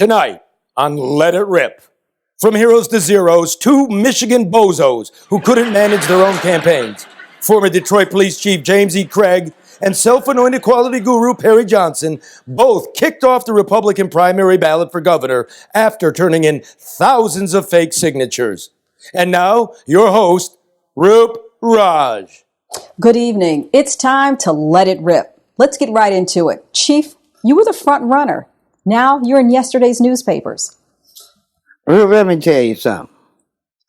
Tonight on Let It Rip. From heroes to zeros, two Michigan bozos who couldn't manage their own campaigns. Former Detroit Police Chief James E. Craig and self-anointed quality guru Perry Johnson both kicked off the Republican primary ballot for governor after turning in thousands of fake signatures. And now, your host, Roop Raj. Good evening. It's time to let it rip. Let's get right into it. Chief, you were the front runner. Now you're in yesterday's newspapers. Let me tell you something.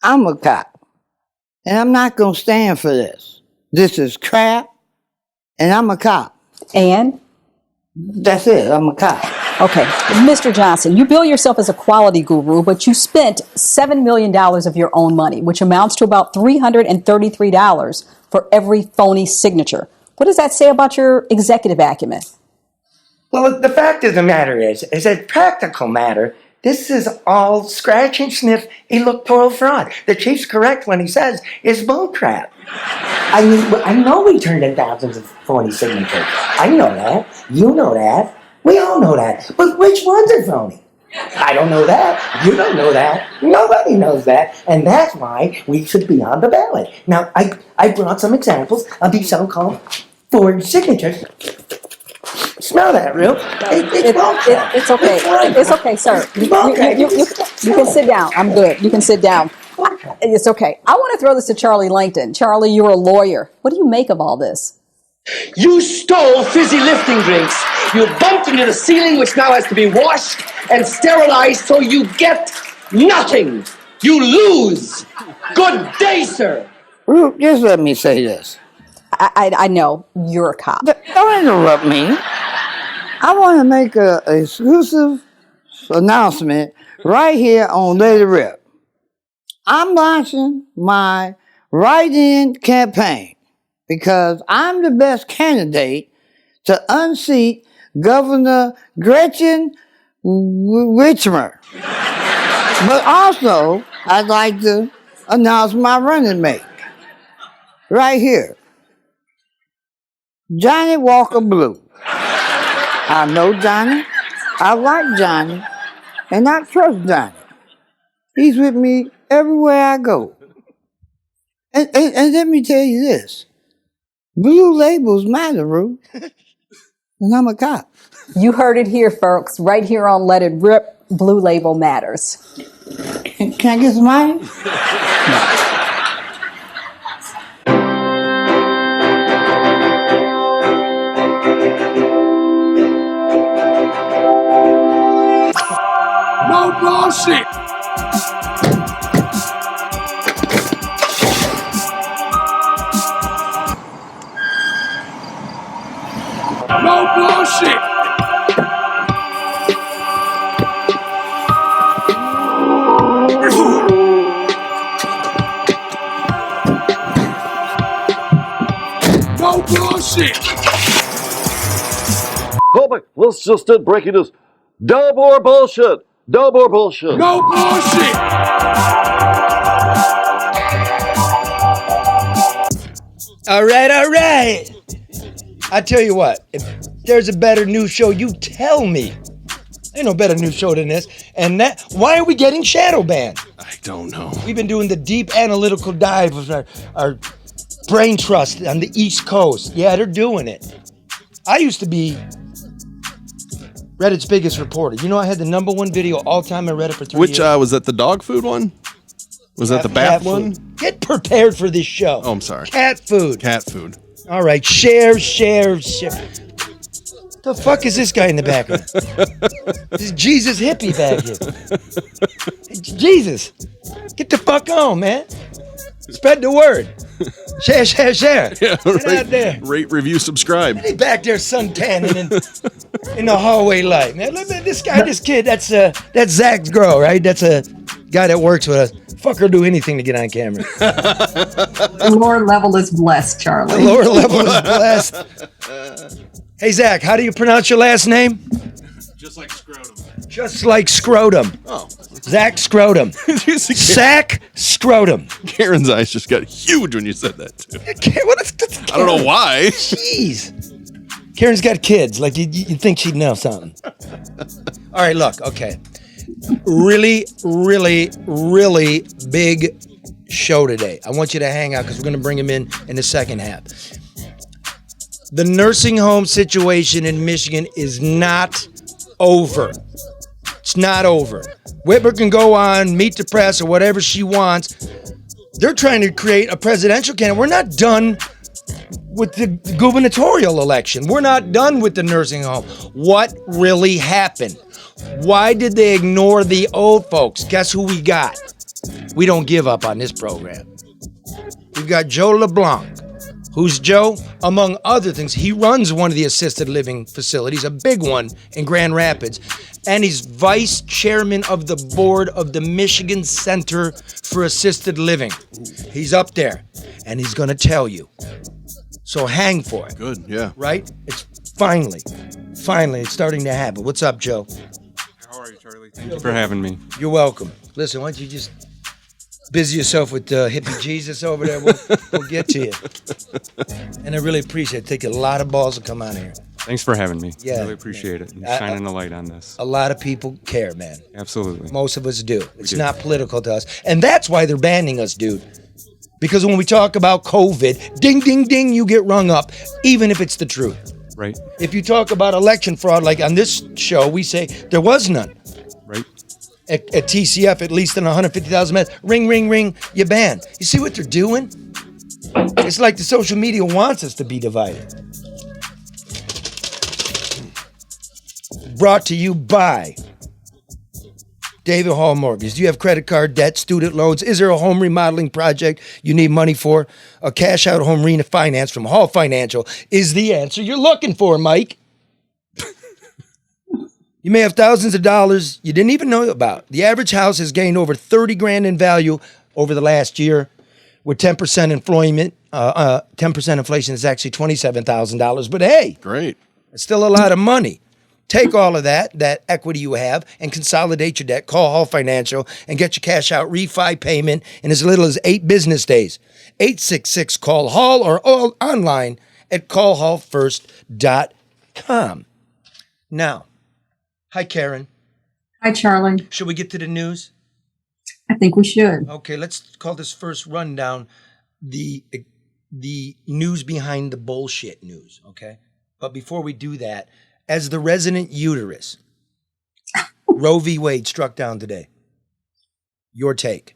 I'm a cop, and I'm not going to stand for this. This is crap, and I'm a cop. And? That's it. I'm a cop. Okay. Mr. Johnson, you bill yourself as a quality guru, but you spent $7 million of your own money, which amounts to about $333 for every phony signature. What does that say about your executive acumen? Well, the fact of the matter is a practical matter. This is all scratch and sniff electoral fraud. The chief's correct when he says it's bullcrap. I mean, I know we turned in thousands of phony signatures. I know that. You know that. We all know that. But which ones are phony? I don't know that. You don't know that. Nobody knows that. And that's why we should be on the ballot. Now, I brought some examples of these so-called forged signatures. Smell that, Real? It's okay. It's okay, sir. You can sit down. I'm good. You can sit down. It's okay. I want to throw this to Charlie Langton. Charlie, you're a lawyer. What do you make of all this? You stole fizzy lifting drinks. You bumped into the ceiling, which now has to be washed and sterilized, so you get nothing. You lose. Good day, sir. Roop, just let me say this. I know you're a cop. Don't interrupt me. I want to make an exclusive announcement right here on Let It Rip. I'm launching my write-in campaign because I'm the best candidate to unseat Governor Gretchen Whitmer. But also, I'd like to announce my running mate right here. Johnny Walker Blue. I know Johnny, I like Johnny, and I trust Johnny. He's with me everywhere I go. And let me tell you this. Blue labels matter, Roo. And I'm a cop. You heard it here, folks. Right here on Let It Rip, Blue Label matters. Can I get some money? No bullshit. No bullshit. No bullshit. Public, let's just start breaking this. Dub or bullshit. Dub or bullshit. No bullshit. All right. I tell you what, if there's a better news show, you tell me. Ain't no better news show than this. And why are we getting shadow banned? I don't know. We've been doing the deep analytical dive of our brain trust on the East Coast. Yeah, they're doing it. I used to be Reddit's biggest reporter. You know, I had the #1 video all time on Reddit for 3 years. Which, was that the dog food one? Was that the bath one? Get prepared for this show. Oh, I'm sorry. Cat food. Cat food. All right, share. The fuck is this guy in the background? This is Jesus hippie back here. Jesus, get the fuck on, man. Spread the word. Share. Yeah, Get out there. Rate, review, subscribe. He back there suntanning in the hallway light, man. Look at this guy, this kid. That's Zach's girl, right? That's a guy that works with us. Fucker do anything to get on camera. The lower level is blessed, Charlie. The lower level is blessed. Hey, Zach, how do you pronounce your last name? Just like scrotum. Just like scrotum. Oh. Zach Scrotum. Zach Scrotum. Karen's eyes just got huge when you said that, too. I don't know why. Jeez. Karen's got kids. Like, you'd think she'd know something. All right, look, okay. Really, really, really big show today. I want you to hang out because we're going to bring him in the second half. The nursing home situation in Michigan is not over. It's not over. Whitmer can go on, meet the press, or whatever she wants. They're trying to create a presidential candidate. We're not done with the gubernatorial election. We're not done with the nursing home. What really happened? Why did they ignore the old folks? Guess who we got? We don't give up on this program. We've got Joe LeBlanc. Who's Joe? Among other things, he runs one of the assisted living facilities, a big one in Grand Rapids, and he's vice chairman of the board of the Michigan Center for Assisted Living. He's up there, and he's going to tell you. So hang for it. Good, yeah. Right? It's finally, it's starting to happen. What's up, Joe? How are you, Charlie? Thank you for having me. You're welcome. Listen, why don't you just busy yourself with hippie Jesus over there. We'll get to you. And I really appreciate it. Take a lot of balls to come out here. Thanks for having me. Yeah. Really appreciate it. And shining the light on this. A lot of people care, man. Absolutely. Most of us do. It's not political to us. And that's why they're banning us, dude. Because when we talk about COVID, ding, ding, ding, you get rung up, even if it's the truth. Right. If you talk about election fraud, like on this show, we say there was none. Right. At TCF, at least in 150,000 minutes, ring, ring, ring, you ban. You see what they're doing? It's like the social media wants us to be divided. Brought to you by David Hall Mortgage. Do you have credit card debt, student loans? Is there a home remodeling project you need money for? A cash out home refinance from Hall Financial is the answer you're looking for, Mike. You may have thousands of dollars you didn't even know about. The average house has gained over 30 grand in value over the last year. With 10% employment, 10% inflation is actually $27,000. But hey, Great. it's still a lot of money. Take all of that equity you have, and consolidate your debt. Call Hall Financial and get your cash out refi payment in as little as 8 business days. 866-CALL-HALL or all online at callhallfirst.com. Now, hi, Karen. Hi, Charlie. Should we get to the news? I think we should. Okay, let's call this first rundown the news behind the bullshit news, okay? But before we do that, as the resident uterus, Roe v. Wade struck down today. Your take.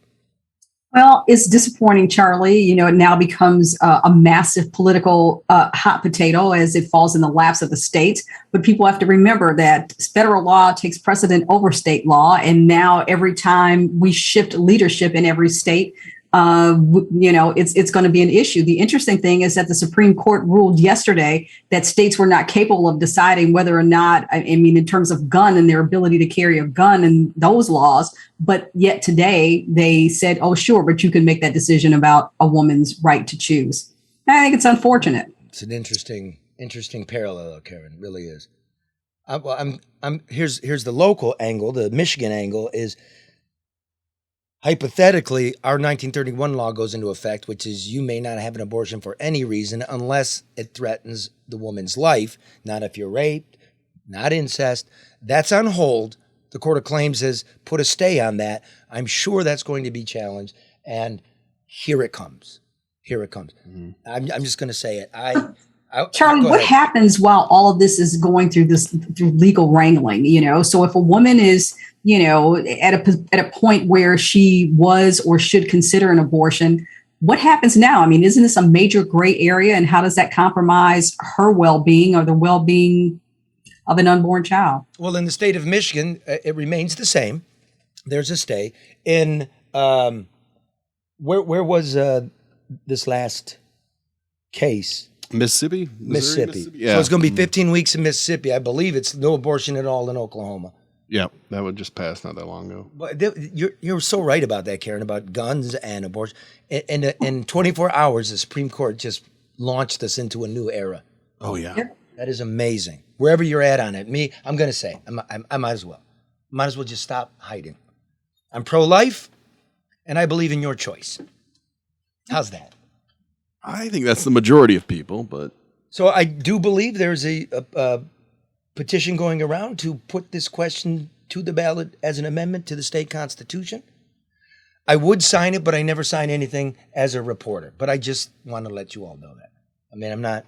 Well, it's disappointing, Charlie. You know, it now becomes a massive political hot potato as it falls in the laps of the states. But people have to remember that federal law takes precedent over state law. And now every time we shift leadership in every state, it's going to be an issue. The interesting thing is that the Supreme Court ruled yesterday that states were not capable of deciding whether or not, in terms of gun and their ability to carry a gun and those laws. But yet today they said, oh, sure, but you can make that decision about a woman's right to choose. I think it's unfortunate. It's an interesting parallel, Karen. It really is. Here's the local angle. The Michigan angle is, hypothetically, our 1931 law goes into effect, which is you may not have an abortion for any reason unless it threatens the woman's life, not if you're raped, not incest. That's on hold. The Court of Claims has put a stay on that. I'm sure that's going to be challenged, and here it comes. Mm-hmm. I'm just going to say it. Charlie, what happens while all of this is going through legal wrangling? So if a woman is, at a point where she was or should consider an abortion, what happens now? Isn't this a major gray area, and how does that compromise her well-being or the well-being of an unborn child? Well, in the state of Michigan, it remains the same. There's a stay in where was this last case? Mississippi. Yeah. So it's going to be 15 weeks in Mississippi. I believe it's no abortion at all in Oklahoma. Yeah, that would just pass not that long ago. But you're so right about that, Karen, about guns and abortion. In 24 hours, the Supreme Court just launched us into a new era. Oh, yeah. Yep. That is amazing. Wherever you're at on it, I'm going to say, I might as well. Might as well just stop hiding. I'm pro-life, and I believe in your choice. How's that? I think that's the majority of people, but... So I do believe there's a petition going around to put this question to the ballot as an amendment to the state constitution. I would sign it, but I never sign anything as a reporter. But I just want to let you all know that. I mean, I'm not.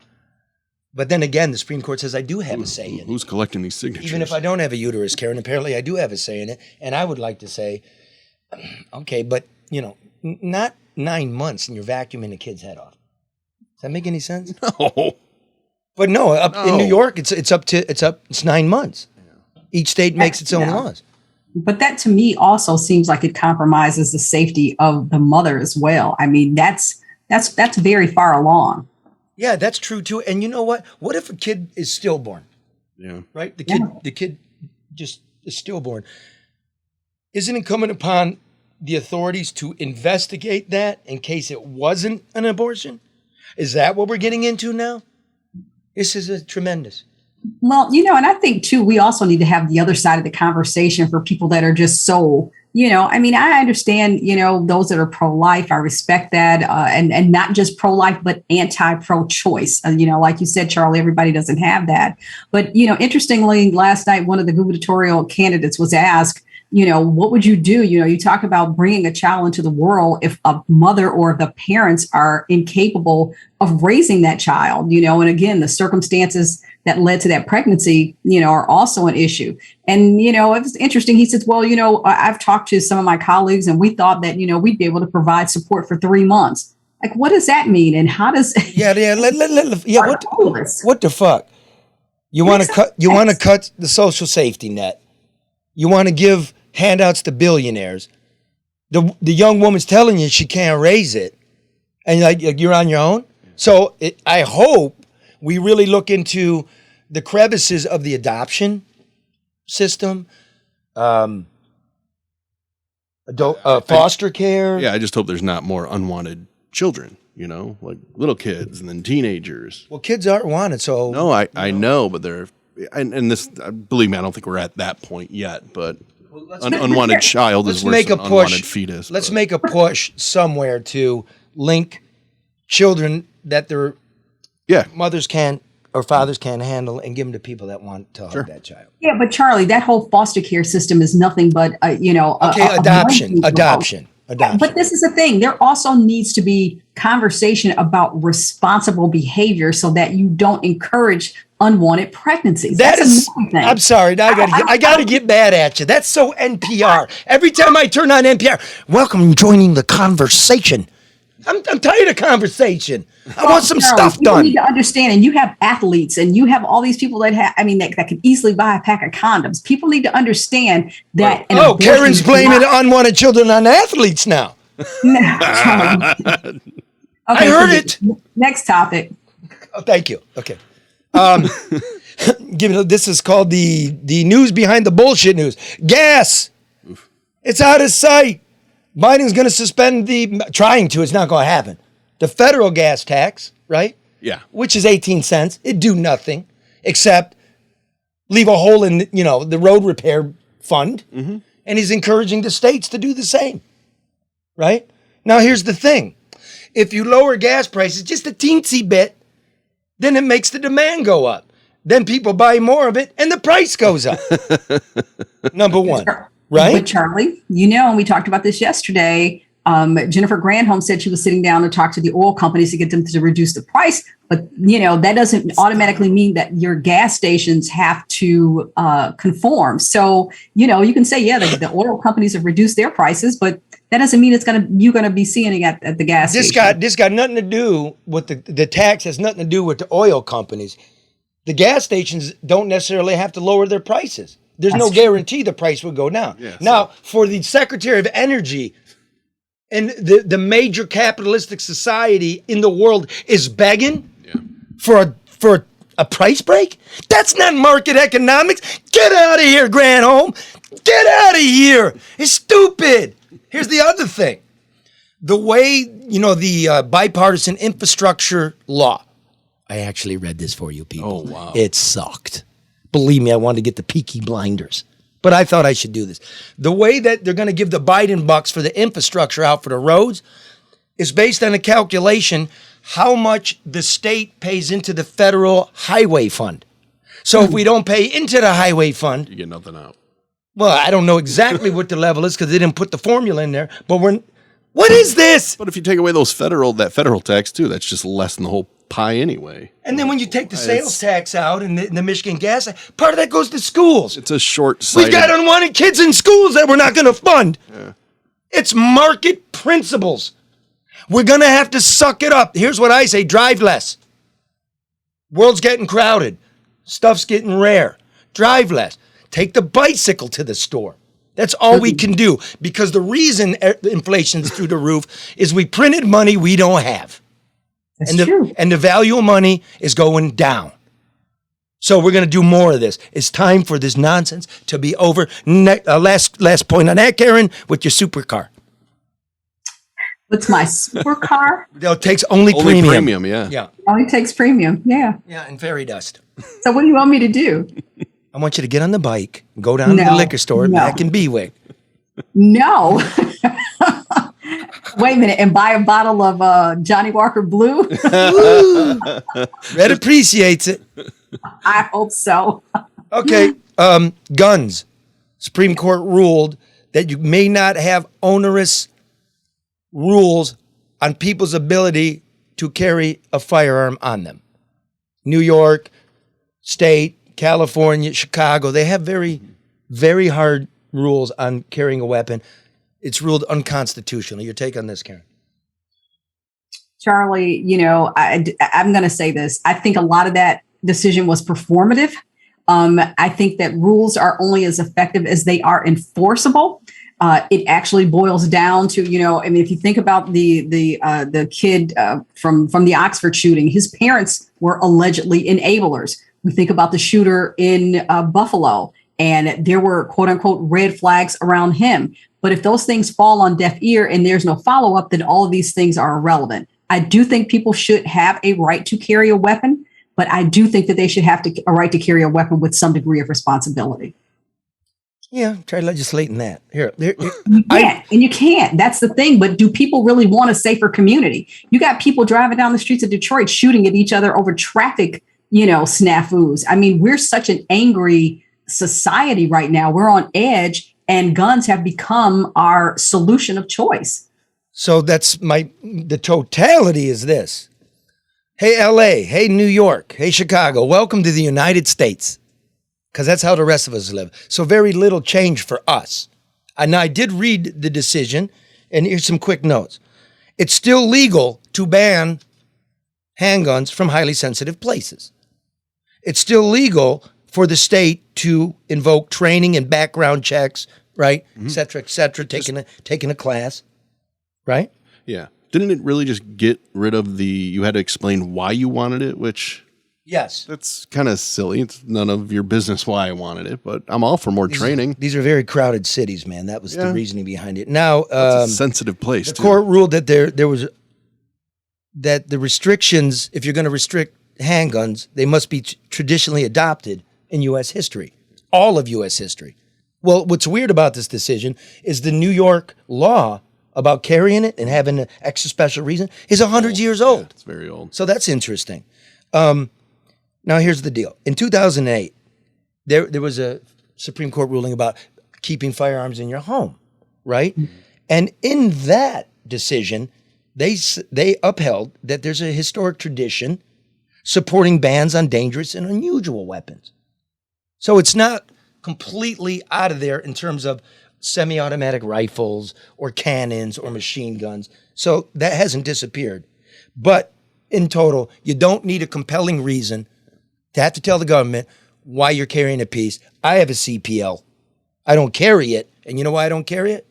But then again, the Supreme Court says I do have a say in it. Who's collecting these signatures? Even if I don't have a uterus, Karen, apparently I do have a say in it. And I would like to say, okay, but, not 9 months and you're vacuuming the kid's head off. Does that make any sense? No. But no, in New York, it's 9 months. Each state makes its own laws. But that to me also seems like it compromises the safety of the mother as well. I mean, that's very far along. Yeah, that's true too. And you know what? What if a kid is stillborn? Yeah. Right? The kid just is stillborn. Isn't it incumbent upon the authorities to investigate that in case it wasn't an abortion? Is that what we're getting into now? This is tremendous. Well, and I think too, we also need to have the other side of the conversation for people that are just so, I mean, I understand, those that are pro-life, I respect that, and not just pro-life, but anti-pro-choice. Like you said, Charlie, everybody doesn't have that. But, interestingly, last night, one of the gubernatorial candidates was asked, what would you do? You talk about bringing a child into the world if a mother or the parents are incapable of raising that child, and again, the circumstances that led to that pregnancy, are also an issue. And, it was interesting. He says, well, I've talked to some of my colleagues and we thought that, we'd be able to provide support for 3 months. Like, what does that mean? And how does what the fuck? You want to cut the social safety net. You want to give handouts to billionaires. The young woman's telling you she can't raise it, and you're on your own. So I hope we really look into the crevices of the adoption system, foster care. Yeah, I just hope there's not more unwanted children. Like little kids and then teenagers. Well, kids aren't wanted, so no, I know, but they're and this. Believe me, I don't think we're at that point yet. But unwanted child is worse than unwanted fetus. Let's make a push somewhere to link children that their mothers can or fathers can't handle and give them to people that want to hug that child. Yeah, but Charlie, that whole foster care system is nothing but adoption. But this is the thing. There also needs to be conversation about responsible behavior so that you don't encourage unwanted pregnancies. I'm sorry. I got to get mad at you. That's so NPR. Every time I turn on NPR, welcome joining the conversation. I'm tired of conversation. I want some stuff done. You need to understand, and you have athletes, and you have all these people that that could easily buy a pack of condoms. People need to understand that. Karen's blaming unwanted children on athletes now. No, Charlie. Okay, I heard it. Next topic. Oh, thank you. Okay. This is called the news behind the bullshit news. Gas. Oof. It's out of sight. Biden's going to suspend it's not going to happen. The federal gas tax, right? Yeah. Which is 18 cents. It'd do nothing except leave a hole in, the road repair fund. Mm-hmm. And he's encouraging the states to do the same, right? Now, here's the thing. If you lower gas prices just a teensy bit, then it makes the demand go up. Then people buy more of it and the price goes up. Number one. Right. But Charlie, and we talked about this yesterday. Jennifer Granholm said she was sitting down to talk to the oil companies to get them to reduce the price. But, that doesn't automatically mean that your gas stations have to conform. So, you can say, the oil companies have reduced their prices, but that doesn't mean you're going to be seeing it at the gas station. This got nothing to do with the tax has nothing to do with the oil companies. The gas stations don't necessarily have to lower their prices. There's no guarantee the price will go down. Yeah, now, for the Secretary of Energy and the major capitalistic society in the world is begging for a price break? That's not market economics. Get out of here, Granholm. Get out of here. It's stupid. Here's the other thing. The way, the bipartisan infrastructure law. I actually read this for you people. Oh, wow. It sucked. Believe me, I wanted to get the Peaky Blinders. But I thought I should do this. The way that they're going to give the Biden bucks for the infrastructure out for the roads is based on a calculation how much the state pays into the federal highway fund. So if we don't pay into the highway fund... You get nothing out. Well, I don't know exactly what the level is because they didn't put the formula in there. But what is this? But if you take away that federal tax too, that's just less than the whole pie anyway. And then when you take the sales tax out and the Michigan gas, part of that goes to schools. It's a short-sighted. We've got unwanted kids in schools that we're not going to fund. Yeah. It's market principles. We're going to have to suck it up. Here's what I say, drive less. World's getting crowded. Stuff's getting rare. Drive less. Take the bicycle to the store. That's all we can do because the reason inflation's through the roof is we printed money we don't have. That's true. And the value of money is going down. So we're going to do more of this. It's time for this nonsense to be over. Last point on that, Karen, with your supercar. What's my supercar? It takes only premium. Premium, yeah. Yeah. Only takes premium, yeah. Yeah, and fairy dust. So what do you want me to do? I want you to get on the bike, go down to the liquor store back in Bewick. No. Wait a minute, and buy a bottle of Johnny Walker Blue? Red appreciates it. I hope so. Okay, guns. Supreme Court ruled that you may not have onerous rules on people's ability to carry a firearm on them. New York, state, California, Chicago, they have very, very hard rules on carrying a weapon. It's ruled unconstitutional. Your take on this, Karen? Charlie, I'm going to say this. I think a lot of that decision was performative. I think that rules are only as effective as they are enforceable. It actually boils down to, if you think about the kid from the Oxford shooting, his parents were allegedly enablers. We think about the shooter in Buffalo, and there were quote unquote red flags around him. But if those things fall on deaf ear and there's no follow up, then all of these things are irrelevant. I do think people should have a right to carry a weapon, but I do think that they should have a right to carry a weapon with some degree of responsibility. Yeah, try legislating that. Here. You can't, and you can't. That's the thing. But do people really want a safer community? You got people driving down the streets of Detroit shooting at each other over traffic, snafus. I mean, we're such an angry society right now. We're on edge, and guns have become our solution of choice. So the totality is this. Hey, LA. Hey, New York. Hey, Chicago. Welcome to the United States. Because that's how the rest of us live. So very little change for us. And I did read the decision, and here's some quick notes. It's still legal to ban handguns from highly sensitive places. It's still legal for the state to invoke training and background checks, right? Et cetera, taking a class, right? Yeah. Didn't it really just get rid of you had to explain why you wanted it, which... Yes. That's kind of silly. It's none of your business why I wanted it, but I'm all for more training. These are very crowded cities, man. That was the reasoning behind it. Now, it's a sensitive place. The court ruled that that the restrictions, if you're going to restrict handguns, they must be traditionally adopted in U.S. history, all of U.S. history. Well, what's weird about this decision is the New York law about carrying it and having an extra special reason is 100 years old. Yeah, it's very old. So that's interesting. Now, here's the deal. In 2008, there was a Supreme Court ruling about keeping firearms in your home, right? Mm-hmm. And in that decision, they upheld that there's a historic tradition supporting bans on dangerous and unusual weapons. So it's not completely out of there in terms of semi-automatic rifles or cannons or machine guns. So that hasn't disappeared. But in total, you don't need a compelling reason to have to tell the government why you're carrying a piece. I have a CPL. I don't carry it. And you know why I don't carry it?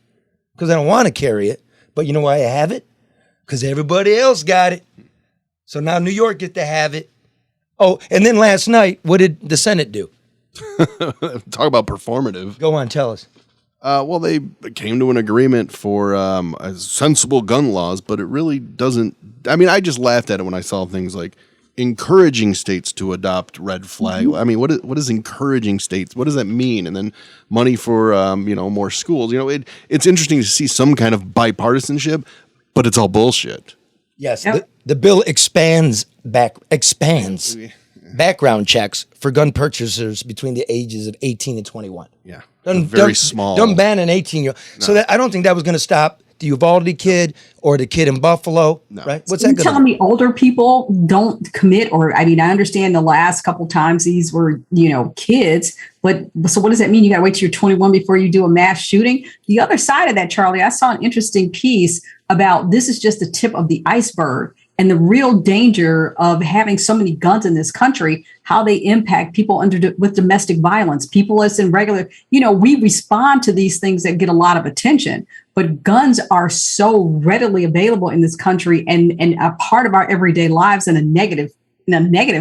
Because I don't want to carry it. But you know why I have it? Because everybody else got it. So now New York get to have it. Oh, and then last night, what did the Senate do? Talk about performative. Go on, tell us. Well, they came to an agreement for sensible gun laws, but it really doesn't. I mean, I just laughed at it when I saw things like encouraging states to adopt red flag. Mm-hmm. I mean, what is encouraging states? What does that mean? And then money for more schools. It's interesting to see some kind of bipartisanship, but it's all bullshit. Yes, yep. The bill expands background checks for gun purchasers between the ages of 18 and 21. Yeah. very small. Don't ban an 18-year-old. No. So that I don't think that was going to stop the Uvalde kid or the kid in Buffalo, right? What's that? You're telling me older people don't commit, or I mean, I understand the last couple times these were, kids, but so what does that mean? You got to wait till you're 21 before you do a mass shooting? The other side of that, Charlie, I saw an interesting piece about this is just the tip of the iceberg. And the real danger of having so many guns in this country, how they impact people with domestic violence, people as in regular, we respond to these things that get a lot of attention, but guns are so readily available in this country and a part of our everyday lives in a negative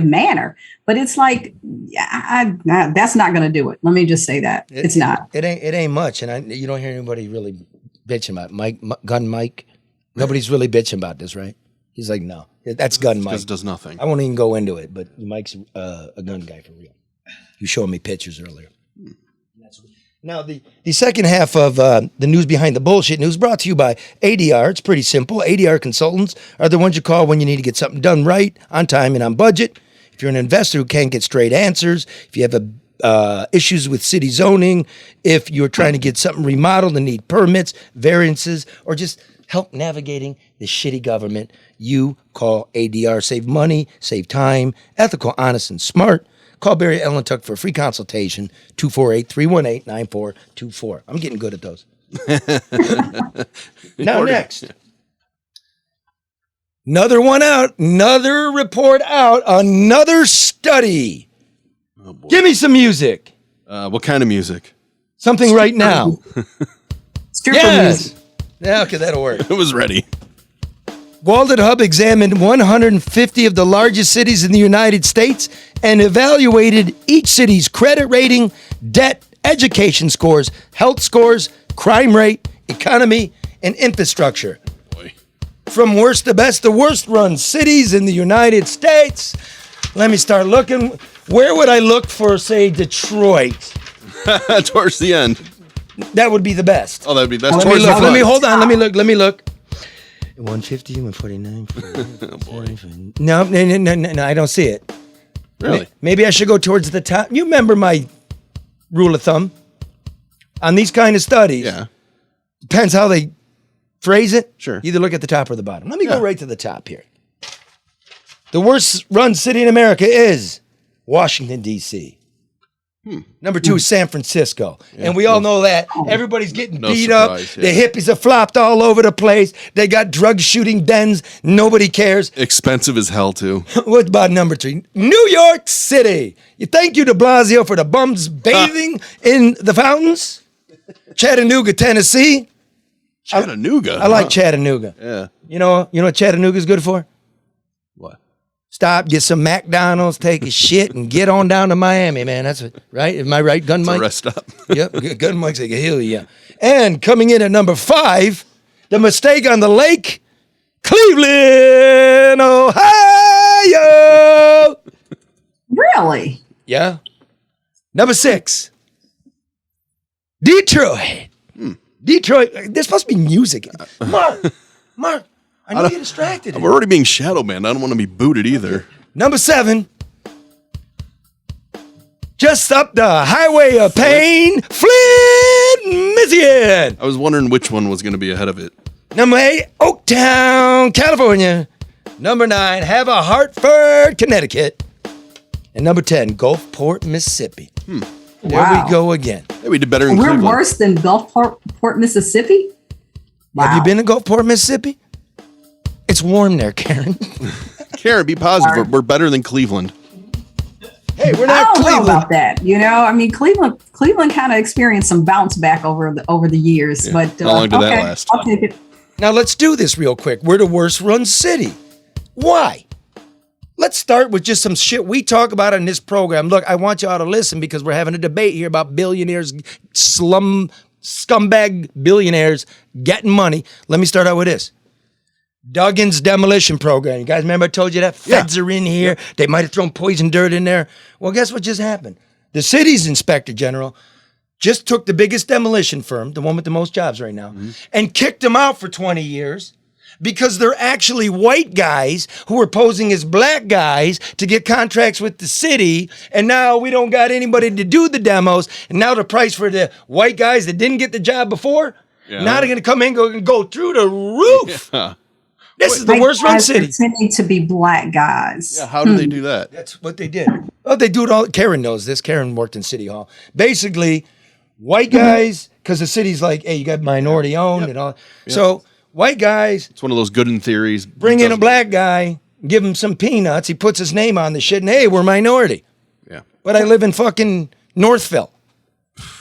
manner. But it's like, that's not going to do it. Let me just say that it's not. It ain't much. And you don't hear anybody really bitching about Mike. Nobody's really bitching about this, right? He's like, no, that's gun Mike. Just does nothing. I won't even go into it, but Mike's a gun guy for real. You showed me pictures earlier. Now, the second half of the news behind the bullshit news brought to you by ADR. It's pretty simple. ADR consultants are the ones you call when you need to get something done right, on time, and on budget. If you're an investor who can't get straight answers, if you have issues with city zoning, if you're trying to get something remodeled and need permits, variances, or just help navigating the shitty government, you call ADR. Save money, save time, ethical, honest, and smart. Call Barry Ellen Tuck for a free consultation, 248-318-9424. I'm getting good at those. Now next. Another one out, another report out, another study. Oh boy. Give me some music. What kind of music? Something right now. Yes. Yeah, okay, that'll work. It was ready. Walden Hub examined 150 of the largest cities in the United States and evaluated each city's credit rating, debt, education scores, health scores, crime rate, economy, and infrastructure. Boy. From worst to best, the worst run cities in the United States. Let me start looking. Where would I look for, say, Detroit? Towards the end. That would be the best. Oh, that's let towards me the look. front. Let me look. 150, 149. Oh boy. No, I don't see it. Really? Maybe I should go towards the top. You remember my rule of thumb on these kind of studies? Yeah. Depends how they phrase it. Sure. Either look at the top or the bottom. Let me go right to the top here. The worst run city in America is Washington, D.C. Number 2 is San Francisco. And we all know that. Everybody's getting beat surprise, up. The hippies are flopped all over the place. They got drug shooting dens. Nobody cares. Expensive as hell, too. What about number 3? New York City. You thank you de Blasio for the bums bathing in the fountains? Chattanooga, Tennessee. Chattanooga? I like Chattanooga. Yeah. You know what Chattanooga's good for? What? Stop, get some McDonald's, take a shit, and get on down to Miami, man. That's right. Am I right, Gun Mike? Rest up. Yep, Gun Mike's like, hell yeah. And coming in at number 5, the mistake on the lake, Cleveland, Ohio. Really? Yeah. Number 6, Detroit. Detroit. There's supposed to be music. Mark. I know you're distracted. We're already being shadow banned. I don't want to be booted either. Number 7, just up the highway of pain, Flint, Michigan. I was wondering which one was going to be ahead of it. Number 8, Oaktown, California. Number 9, Have a Hartford, Connecticut. And number 10, Gulfport, Mississippi. There we go again. Hey, we did better in We're Cleveland. worse than Gulfport, Mississippi? Wow. Have you been to Gulfport, Mississippi? It's warm there, Karen. Karen, be positive. We're better than Cleveland. Hey, we're I not don't know Cleveland. about that. I mean, Cleveland kind of experienced some bounce back over the years. Yeah. But How long did that last? I'll take it. Now let's do this real quick. We're the worst run city. Why? Let's start with just some shit we talk about in this program. Look, I want you all to listen because we're having a debate here about billionaires, scumbag billionaires getting money. Let me start out with this. Duggan's demolition program. You guys remember I told you that? Feds are in here. They might have thrown poison dirt in there. Well, guess what just happened? The city's inspector general just took the biggest demolition firm, the one with the most jobs right now, and kicked them out for 20 years because they're actually white guys who are posing as black guys to get contracts with the city. And now we don't got anybody to do the demos. And now the price for the white guys that didn't get the job before, now they're going to come in and go through the roof. Yeah. This is the worst run city. Pretending to be black guys. Yeah, how do they do that? That's what they did. Oh, they do it all. Karen knows this. Karen worked in City Hall. Basically, white guys, because the city's like, hey, you got minority owned and all. Yep. So white guys. It's one of those good in theories. Bring in a black guy, give him some peanuts. He puts his name on the shit, and hey, we're minority. Yeah. But I live in fucking Northville.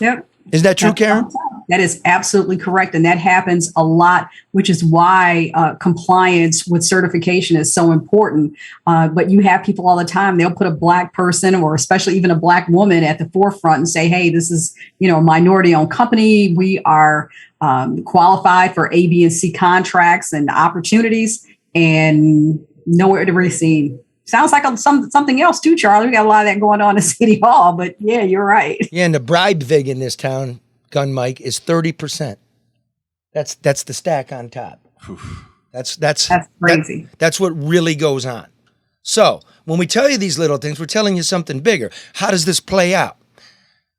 Yep. Is that true, Karen? That is absolutely correct. And that happens a lot, which is why compliance with certification is so important. But you have people all the time, they'll put a black person or especially even a black woman at the forefront and say, hey, this is, a minority owned company. We are qualified for A, B, and C contracts and opportunities, and nowhere to be seen. Sounds like something else too, Charlie. We got a lot of that going on at City Hall, but yeah, you're right. Yeah, and the bribe vig in this town, Gun Mike, is 30%. That's the stack on top. That's crazy. That's what really goes on. So when we tell you these little things, we're telling you something bigger. How does this play out?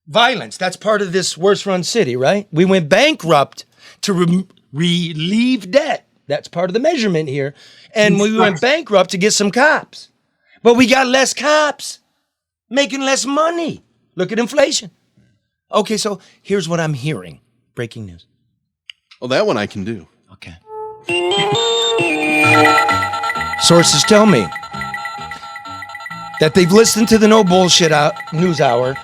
Violence, that's part of this worst run city, right? We went bankrupt to relieve debt. That's part of the measurement here. And we went bankrupt to get some cops. But we got less cops, making less money. Look at inflation. Okay, so here's what I'm hearing. Breaking news. Oh, that one I can do. Okay. Sources tell me that they've listened to the No Bullshit News Hour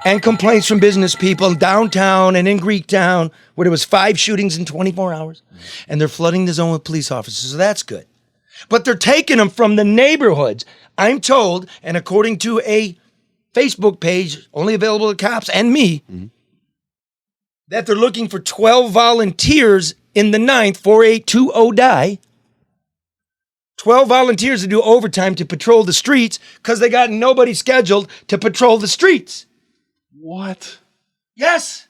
and complaints from business people downtown and in Greektown, where there was 5 shootings in 24 hours, and they're flooding the zone with police officers, so that's good. But they're taking them from the neighborhoods. I'm told, and according to a Facebook page only available to cops and me, that they're looking for 12 volunteers in the 9th, 4820 die. 12 volunteers to do overtime to patrol the streets because they got nobody scheduled to patrol the streets. What? Yes.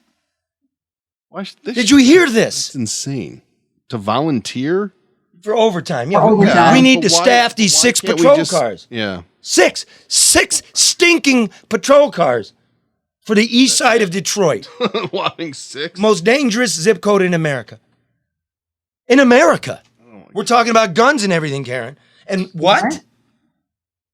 Did you hear this? It's insane. To volunteer? For overtime. Yeah. For overtime. We need to staff these 6 patrol cars. Yeah. 6 stinking patrol cars for the east side of Detroit. Wanting 6? Most dangerous zip code in America. In America. We're talking about guns and everything, Karen. And what? Right.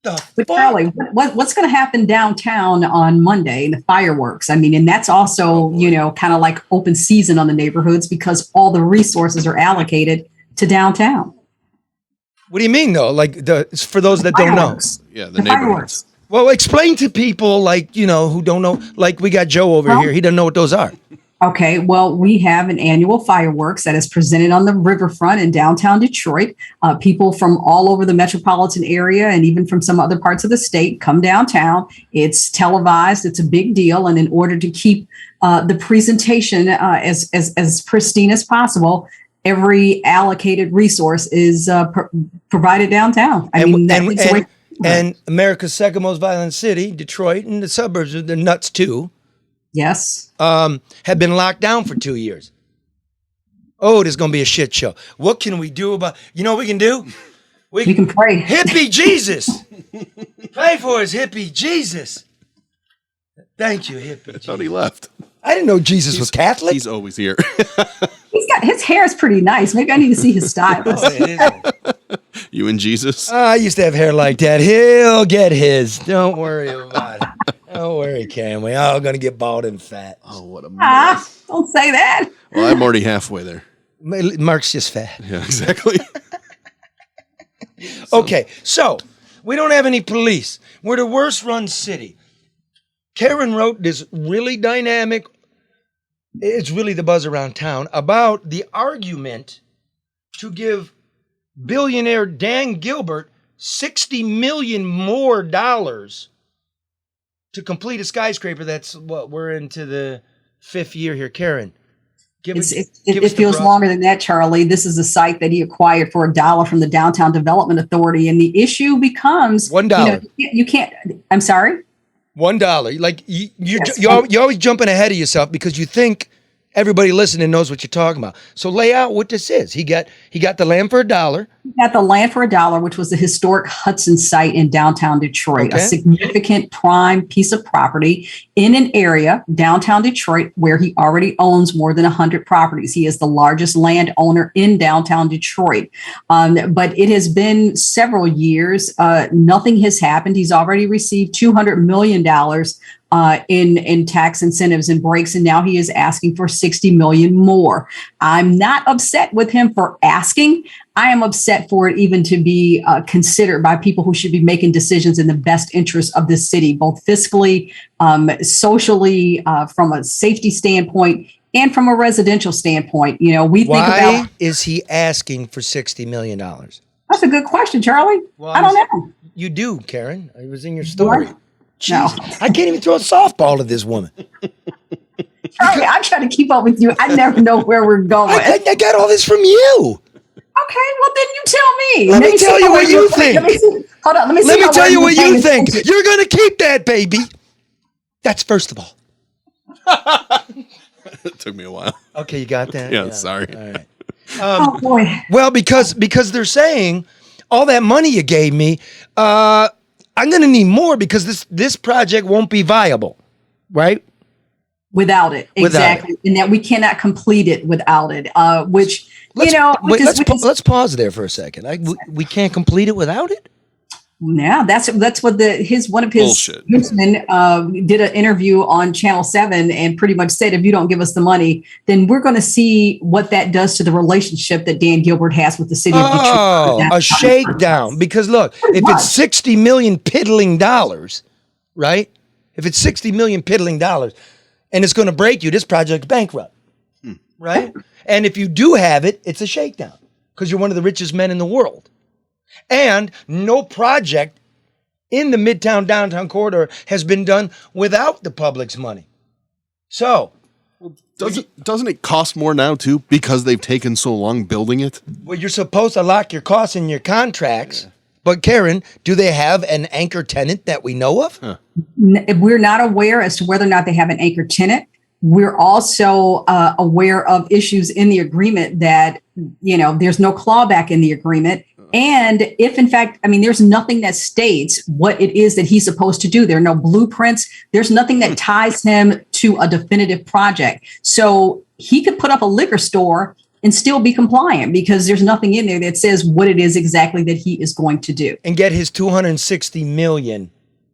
The But fuck? Charlie, what's going to happen downtown on Monday? The fireworks. I mean, and that's also, kind of like open season on the neighborhoods because all the resources are allocated to downtown. What do you mean, though? Like, it's for those that don't know. Yeah, the neighborhoods. Well, explain to people, like, who don't know. Like, we got Joe over here. He doesn't know what those are. Okay, well, we have an annual fireworks that is presented on the riverfront in downtown Detroit. People from all over the metropolitan area and even from some other parts of the state come downtown. It's televised. It's a big deal. And in order to keep the presentation as pristine as possible, every allocated resource is provided downtown. And America's second most violent city, Detroit, and the suburbs, they're nuts too. Yes. Have been locked down for 2 years. Oh, there's going to be a shit show. What can we do about, what we can do? We can pray. Hippie Jesus. Pray for us, hippie Jesus. Thank you, hippie. I thought he left. I didn't know Jesus was Catholic. He's always here. His hair is pretty nice. Maybe I need to see his style. You and Jesus? I used to have hair like that. He'll get his. Don't worry about it. Don't worry, Cam. We all going to get bald and fat. Oh, what a mess. Don't say that. Well, I'm already halfway there. Mark's just fat. Yeah, exactly. Okay, so we don't have any police. We're the worst run city. Karen wrote this really dynamic, it's really the buzz around town, about the argument to give billionaire Dan Gilbert $60 million more to complete a skyscraper. That's what we're into the 5th year here. Karen, it feels longer than that, Charlie. This is a site that he acquired for $1 from the Downtown Development Authority. And the issue becomes $1. You can't, I'm sorry? $1. Like you're always jumping ahead of yourself because you think Everybody listening knows what you're talking about. So lay out what this is. He got the land for $1. He got the land for $1, which was the historic Hudson site in downtown Detroit, a significant prime piece of property in an area, downtown Detroit, where he already owns more than 100 properties. He is the largest landowner in downtown Detroit. But it has been several years. Nothing has happened. He's already received $200 million in tax incentives and breaks, and now he is asking for $60 million more. I'm not upset with him for asking. I am upset for it even to be considered by people who should be making decisions in the best interest of this city, both fiscally, socially, from a safety standpoint, and from a residential standpoint. You know, we think about, why is he asking for $60 million? That's a good question, Charlie. Well, I don't know. You do, Karen. It was in your story. No. I can't even throw a softball to this woman. Charlie, I'm trying to keep up with you. I never know where we're going. I got all this from you. Okay, well then you tell me. Let me tell you what you think. Hold on, let me see. Let me how tell well you what paying you think. attention. You're going to keep that, baby. That's first of all. It took me a while. Okay, you got that? Yeah, sorry. All right. Oh boy. Well, because they're saying all that money you gave me, I'm going to need more because this project won't be viable, right? Without it, exactly, and that we cannot complete it without it. Which let's pause there for a second. We can't complete it without it. Yeah, that's what one of his businessmen did an interview on Channel 7 and pretty much said, if you don't give us the money, then we're going to see what that does to the relationship that Dan Gilbert has with the city of Detroit. Oh, a shakedown. Because look, if it's $60 million piddling dollars, right? If it's $60 million piddling dollars and it's going to break you, this project's bankrupt, right? And if you do have it, it's a shakedown because you're one of the richest men in the world. And no project in the Midtown downtown corridor has been done without the public's money. So, Doesn't it cost more now too because they've taken so long building it? Well, you're supposed to lock your costs in your contracts. But Karen, do they have an anchor tenant that we know of? Huh. We're not aware as to whether or not they have an anchor tenant. We're also aware of issues in the agreement that, there's no clawback in the agreement. And if, in fact, there's nothing that states what it is that he's supposed to do. There are no blueprints. There's nothing that ties him to a definitive project. So he could put up a liquor store and still be compliant because there's nothing in there that says what it is exactly that he is going to do. And get his $260 million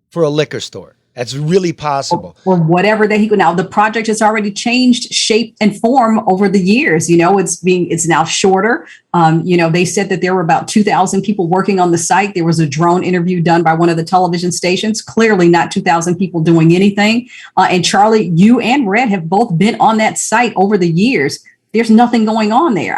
for a liquor store. That's really possible. Or whatever that he could. Now, the project has already changed shape and form over the years. It's now shorter. They said that there were about 2,000 people working on the site. There was a drone interview done by one of the television stations. Clearly not 2,000 people doing anything. And Charlie, you and Red have both been on that site over the years. There's nothing going on there.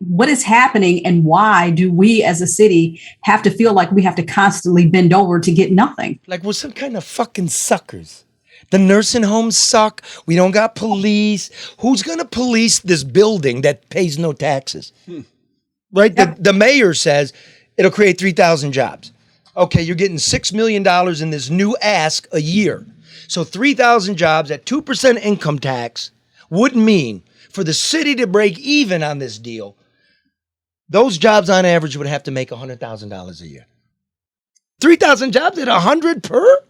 What is happening and why do we as a city have to feel like we have to constantly bend over to get nothing? Like we're some kind of fucking suckers. The nursing homes suck. We don't got police. Who's going to police this building that pays no taxes? Right? Yep. The mayor says it'll create 3,000 jobs. Okay, you're getting $6 million in this new ask a year. So 3,000 jobs at 2% income tax would mean for the city to break even on this deal, those jobs on average would have to make $100,000 a year. 3,000 jobs at 100 per?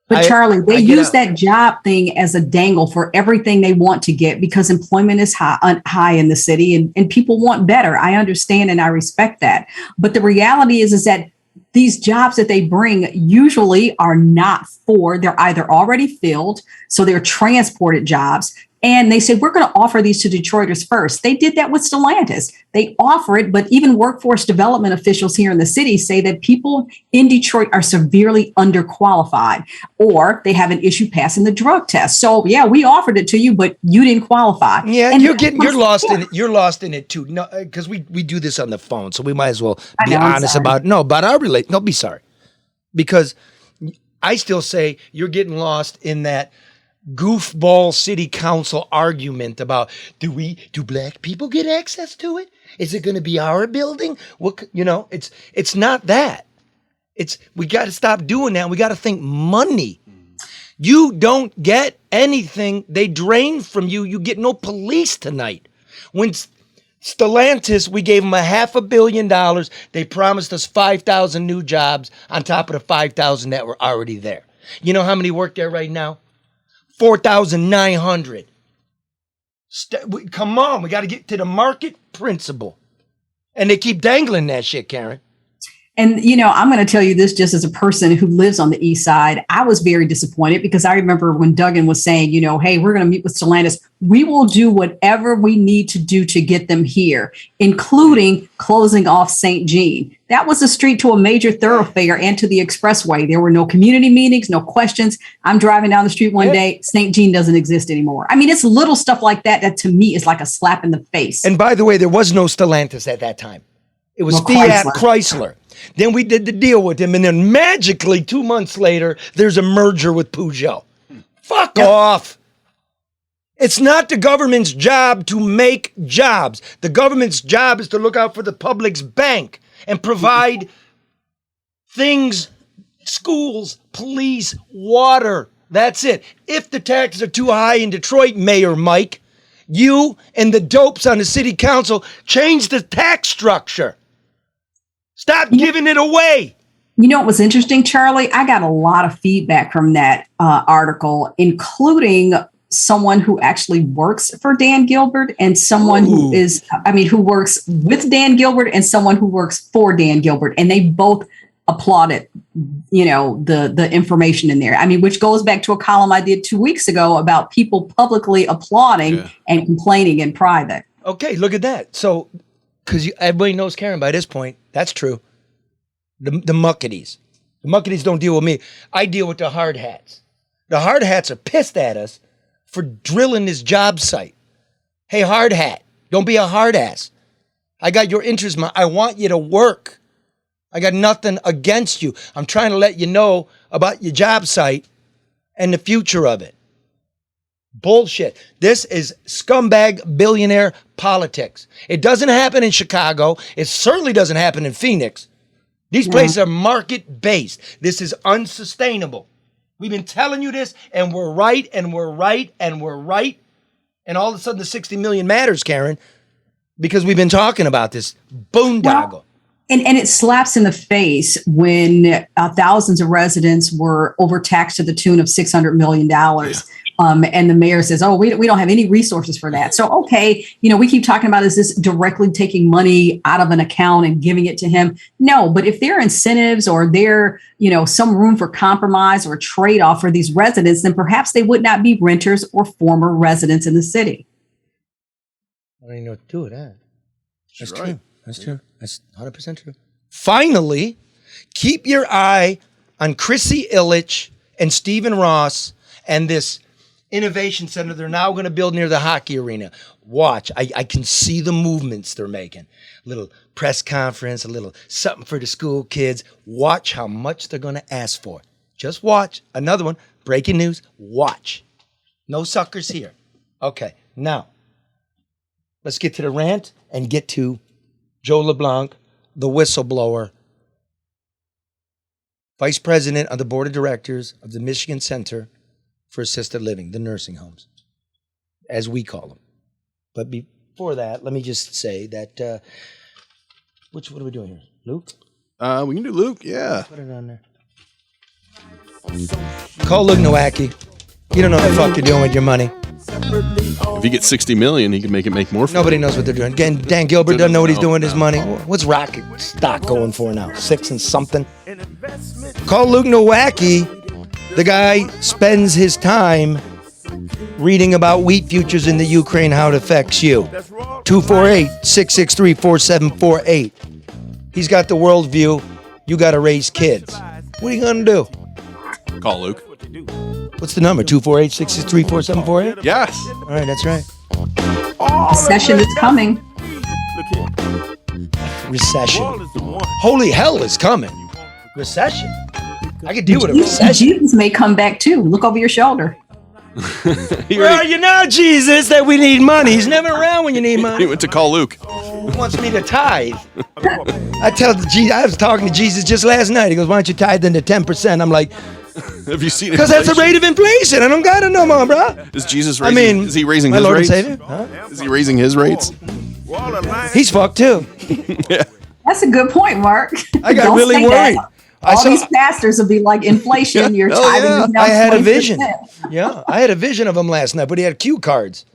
But Charlie, they use that job thing as a dangle for everything they want to get because employment is high in the city and people want better. I understand and I respect that. But the reality is that these jobs that they bring usually are not they're either already filled, so they're transported jobs. And they said, we're going to offer these to Detroiters first. They did that with Stellantis. They offer it, but even workforce development officials here in the city say that people in Detroit are severely underqualified or they have an issue passing the drug test. So yeah, we offered it to you, but you didn't qualify. Yeah, and you're lost in it. You're lost in it too. No, because we do this on the phone, so we might as well be honest about our relate. No, be sorry. Because I still say you're getting lost in that goofball city council argument about do black people get access to it? Is it going to be our building? It's not that. We got to stop doing that. We got to think money. You don't get anything. They drain from you. You get no police tonight. When Stellantis, we gave them $500 million. They promised us 5,000 new jobs on top of the 5,000 that were already there. You know how many work there right now? 4,900. Come on, we got to get to the market principle. And they keep dangling that shit, Karen. And, you know, I'm going to tell you this just as a person who lives on the east side. I was very disappointed because I remember when Duggan was saying, you know, hey, we're going to meet with Stellantis. We will do whatever we need to do to get them here, including closing off St. Jean. That was a street to a major thoroughfare and to the expressway. There were no community meetings, no questions. I'm driving down the street one day. St. Jean doesn't exist anymore. I mean, it's little stuff like that that to me is like a slap in the face. And by the way, there was no Stellantis at that time. It was Fiat Chrysler. Then we did the deal with him, and then magically 2 months later, there's a merger with Peugeot. Fuck off. It's not the government's job to make jobs. The government's job is to look out for the public's bank and provide things, schools, police, water. That's it. If the taxes are too high in Detroit, Mayor Mike, you and the dopes on the city council change the tax structure. Stop giving it away. You know what was interesting, Charlie? I got a lot of feedback from that article, including someone who actually works for Dan Gilbert and someone who works with Dan Gilbert and someone who works for Dan Gilbert. And they both applauded, you know, the information in there. I mean, which goes back to a column I did 2 weeks ago about people publicly applauding and complaining in private. Okay, look at that. So, because everybody knows Karen by this point, that's true. The muckities. The muckities don't deal with me. I deal with the hard hats. The hard hats are pissed at us for drilling this job site. Hey, hard hat, don't be a hard ass. I got your interest. I want you to work. I got nothing against you. I'm trying to let you know about your job site and the future of it. Bullshit. This is scumbag billionaire politics. It doesn't happen in Chicago. It certainly doesn't happen in Phoenix. These places are market-based. This is unsustainable. We've been telling you this, and we're right, and we're right, and we're right. And all of a sudden, the 60 million matters, Karen, because we've been talking about this boondoggle. Well, and it slaps in the face when thousands of residents were overtaxed to the tune of $600 million. And the mayor says, oh, we don't have any resources for that. So, okay, you know, we keep talking about, is this directly taking money out of an account and giving it to him? No, but if there are incentives or there, you know, some room for compromise or trade-off for these residents, then perhaps they would not be renters or former residents in the city. I don't even know what to do with that. That's true. That's true. That's 100% true. Finally, keep your eye on Chrissy Illich and Stephen Ross and this innovation center they're now going to build near the hockey arena. Watch. I can see the movements they're making. A little press conference, a little something for the school kids. Watch how much they're going to ask for. Just watch. Another one. Breaking news. Watch. No suckers here. Okay. Now, let's get to the rant and get to Joe LeBlanc, the whistleblower, vice president of the board of directors of the Michigan Center for Assisted Living, the nursing homes, as we call them. But before that, let me just say that, what are we doing here? Luke? We can do Luke, yeah. Put it on there. Call Luke Nowacki. You don't know what the fuck you're doing with your money. If he gets 60 million, he can make it make more. Nobody knows what they're doing. Again, Dan Gilbert doesn't know what he's doing with his money. What's Rocket stock going for now? 6 and something? Call Luke Nowacki. The guy spends his time reading about wheat futures in the Ukraine, how it affects you. 248-663-4748. He's got the worldview. You got to raise kids. What are you going to do? Call Luke. What's the number? 248-663-4748? Yes. All right, that's right. Recession is coming. Recession. Holy hell is coming. Recession. I could deal with a recession. Jesus may come back too. Look over your shoulder. Where are you now, Jesus, that we need money? He's never around when you need money. He went to call Luke. He wants me to tithe. I was talking to Jesus just last night. He goes, why don't you tithe into 10%? I'm like, Have you seen? Because that's the rate of inflation. I don't got it no more, bro. Is Jesus raising? Is he raising my his Lord rates? and Savior? Huh? Is he raising his rates? He's fucked too. That's a good point, Mark. I got Don't really say that. worried. All these pastors will be like, inflation, your tithing is now I had 20%. a vision. Yeah, I had a vision of him last night, but he had cue cards.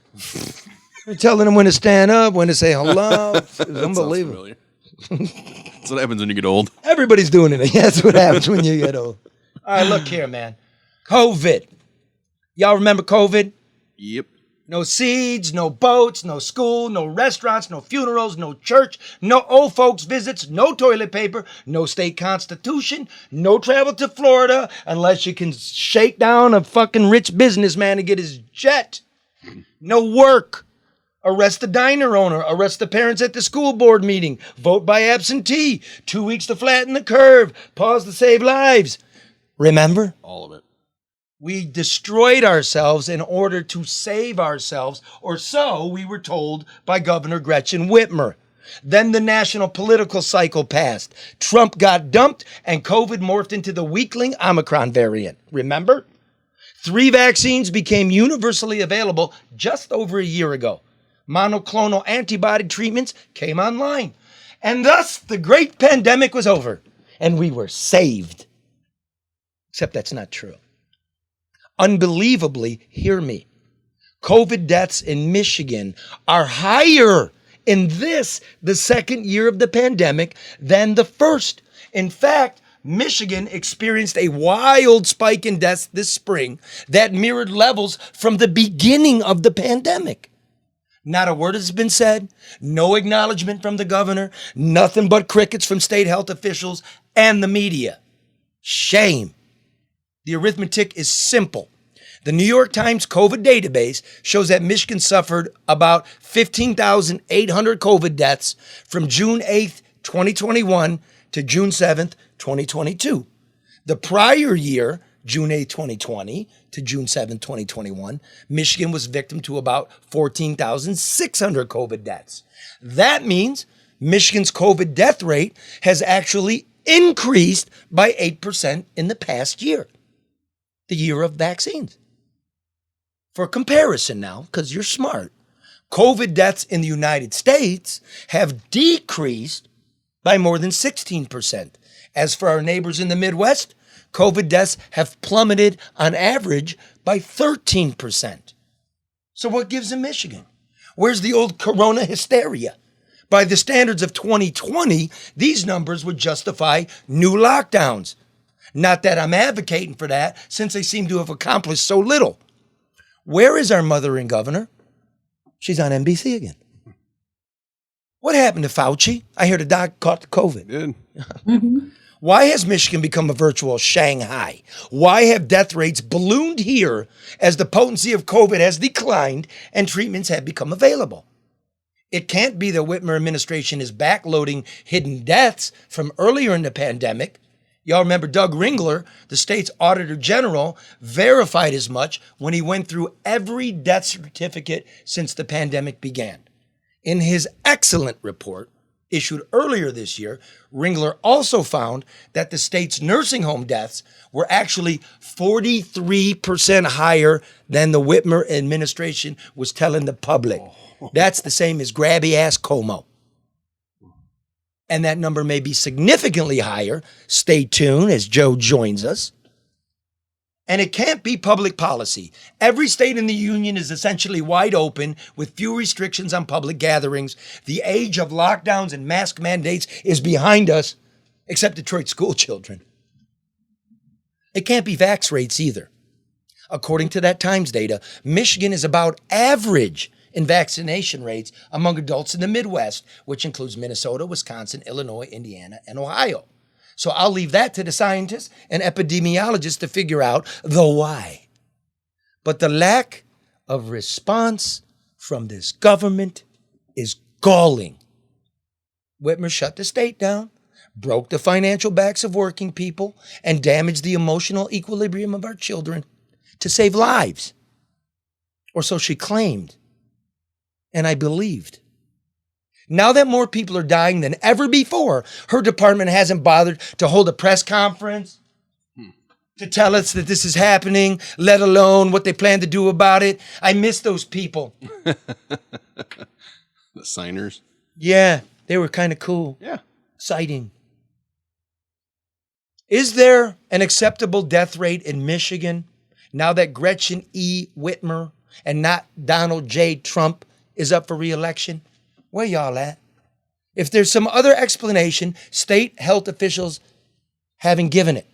We're telling him when to stand up, when to say hello. It was unbelievable. That's what happens when you get old. Everybody's doing it. That's what happens when you get old. All right, look here, man. COVID. Y'all remember COVID? Yep. No seeds, no boats, no school, no restaurants, no funerals, no church, no old folks visits, no toilet paper, no state constitution, no travel to Florida unless you can shake down a fucking rich businessman to get his jet. No work. Arrest the diner owner. Arrest the parents at the school board meeting. Vote by absentee. 2 weeks to flatten the curve. Pause to save lives. Remember? All of it. We destroyed ourselves in order to save ourselves, or so we were told by Governor Gretchen Whitmer. Then the national political cycle passed. Trump got dumped, and COVID morphed into the weakling Omicron variant. Remember? 3 vaccines became universally available just over a year ago. Monoclonal antibody treatments came online. And thus, the great pandemic was over, and we were saved. Except that's not true. Unbelievably, hear me, COVID deaths in Michigan are higher in this, the second year of the pandemic, than the first. In fact, Michigan experienced a wild spike in deaths this spring that mirrored levels from the beginning of the pandemic. Not a word has been said, no acknowledgement from the governor, nothing but crickets from state health officials and the media. Shame. The arithmetic is simple. The New York Times COVID database shows that Michigan suffered about 15,800 COVID deaths from June 8th, 2021 to June 7th, 2022. The prior year, June 8th, 2020 to June 7th, 2021, Michigan was victim to about 14,600 COVID deaths. That means Michigan's COVID death rate has actually increased by 8% in the past year. The year of vaccines. For comparison now, because you're smart, COVID deaths in the United States have decreased by more than 16%. As for our neighbors in the Midwest, COVID deaths have plummeted on average by 13%. So what gives in Michigan? Where's the old corona hysteria? By the standards of 2020, these numbers would justify new lockdowns. Not that I'm advocating for that, since they seem to have accomplished so little. Where is our mother and governor? She's on NBC again. What happened to Fauci? I hear the doc caught the COVID. Good. Mm-hmm. Why has Michigan become a virtual Shanghai? Why have death rates ballooned here as the potency of COVID has declined and treatments have become available? It can't be the Whitmer administration is backloading hidden deaths from earlier in the pandemic. Y'all remember Doug Ringler, the state's auditor general, verified as much when he went through every death certificate since the pandemic began. In his excellent report, issued earlier this year, Ringler also found that the state's nursing home deaths were actually 43% higher than the Whitmer administration was telling the public. That's the same as grabby-ass Como. And that number may be significantly higher. Stay tuned as Joe joins us. And it can't be public policy. Every state in the union is essentially wide open with few restrictions on public gatherings. The age of lockdowns and mask mandates is behind us, except Detroit school children. It can't be vax rates either. According to that Times data, Michigan is about average in vaccination rates among adults in the Midwest, which includes Minnesota, Wisconsin, Illinois, Indiana, and Ohio. So I'll leave that to the scientists and epidemiologists to figure out the why. But the lack of response from this government is galling. Whitmer shut the state down, broke the financial backs of working people, and damaged the emotional equilibrium of our children to save lives. Or so she claimed. And I believed. Now that more people are dying than ever before, her department hasn't bothered to hold a press conference, to tell us that this is happening, let alone what they plan to do about it. I miss those people. The signers. Yeah, they were kind of cool. Yeah. Exciting. Is there an acceptable death rate in Michigan now that Gretchen E. Whitmer and not Donald J. Trump is up for re-election? Where y'all at? If there's some other explanation, state health officials haven't given it.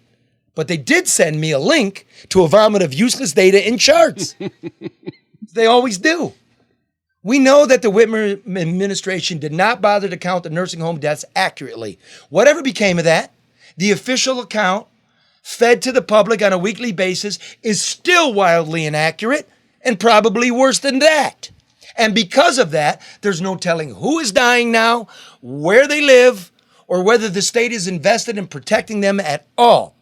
But they did send me a link to a vomit of useless data in charts. They always do. We know that the Whitmer administration did not bother to count the nursing home deaths accurately. Whatever became of that, the official account fed to the public on a weekly basis is still wildly inaccurate and probably worse than that. And because of that, there's no telling who is dying now, where they live, or whether the state is invested in protecting them at all.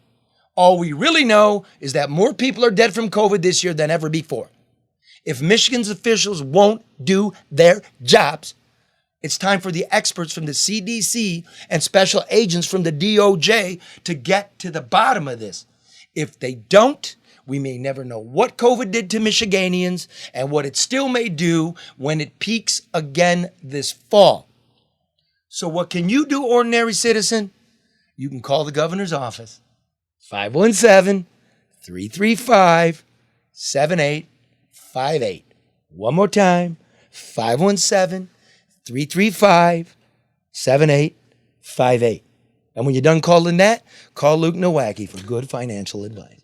All we really know is that more people are dead from COVID this year than ever before. If Michigan's officials won't do their jobs, it's time for the experts from the CDC and special agents from the DOJ to get to the bottom of this. If they don't, we may never know what COVID did to Michiganians and what it still may do when it peaks again this fall. So what can you do, ordinary citizen? You can call the governor's office. 517-335-7858. One more time, 517-335-7858. And when you're done calling that, call Luke Nowacki for good financial advice.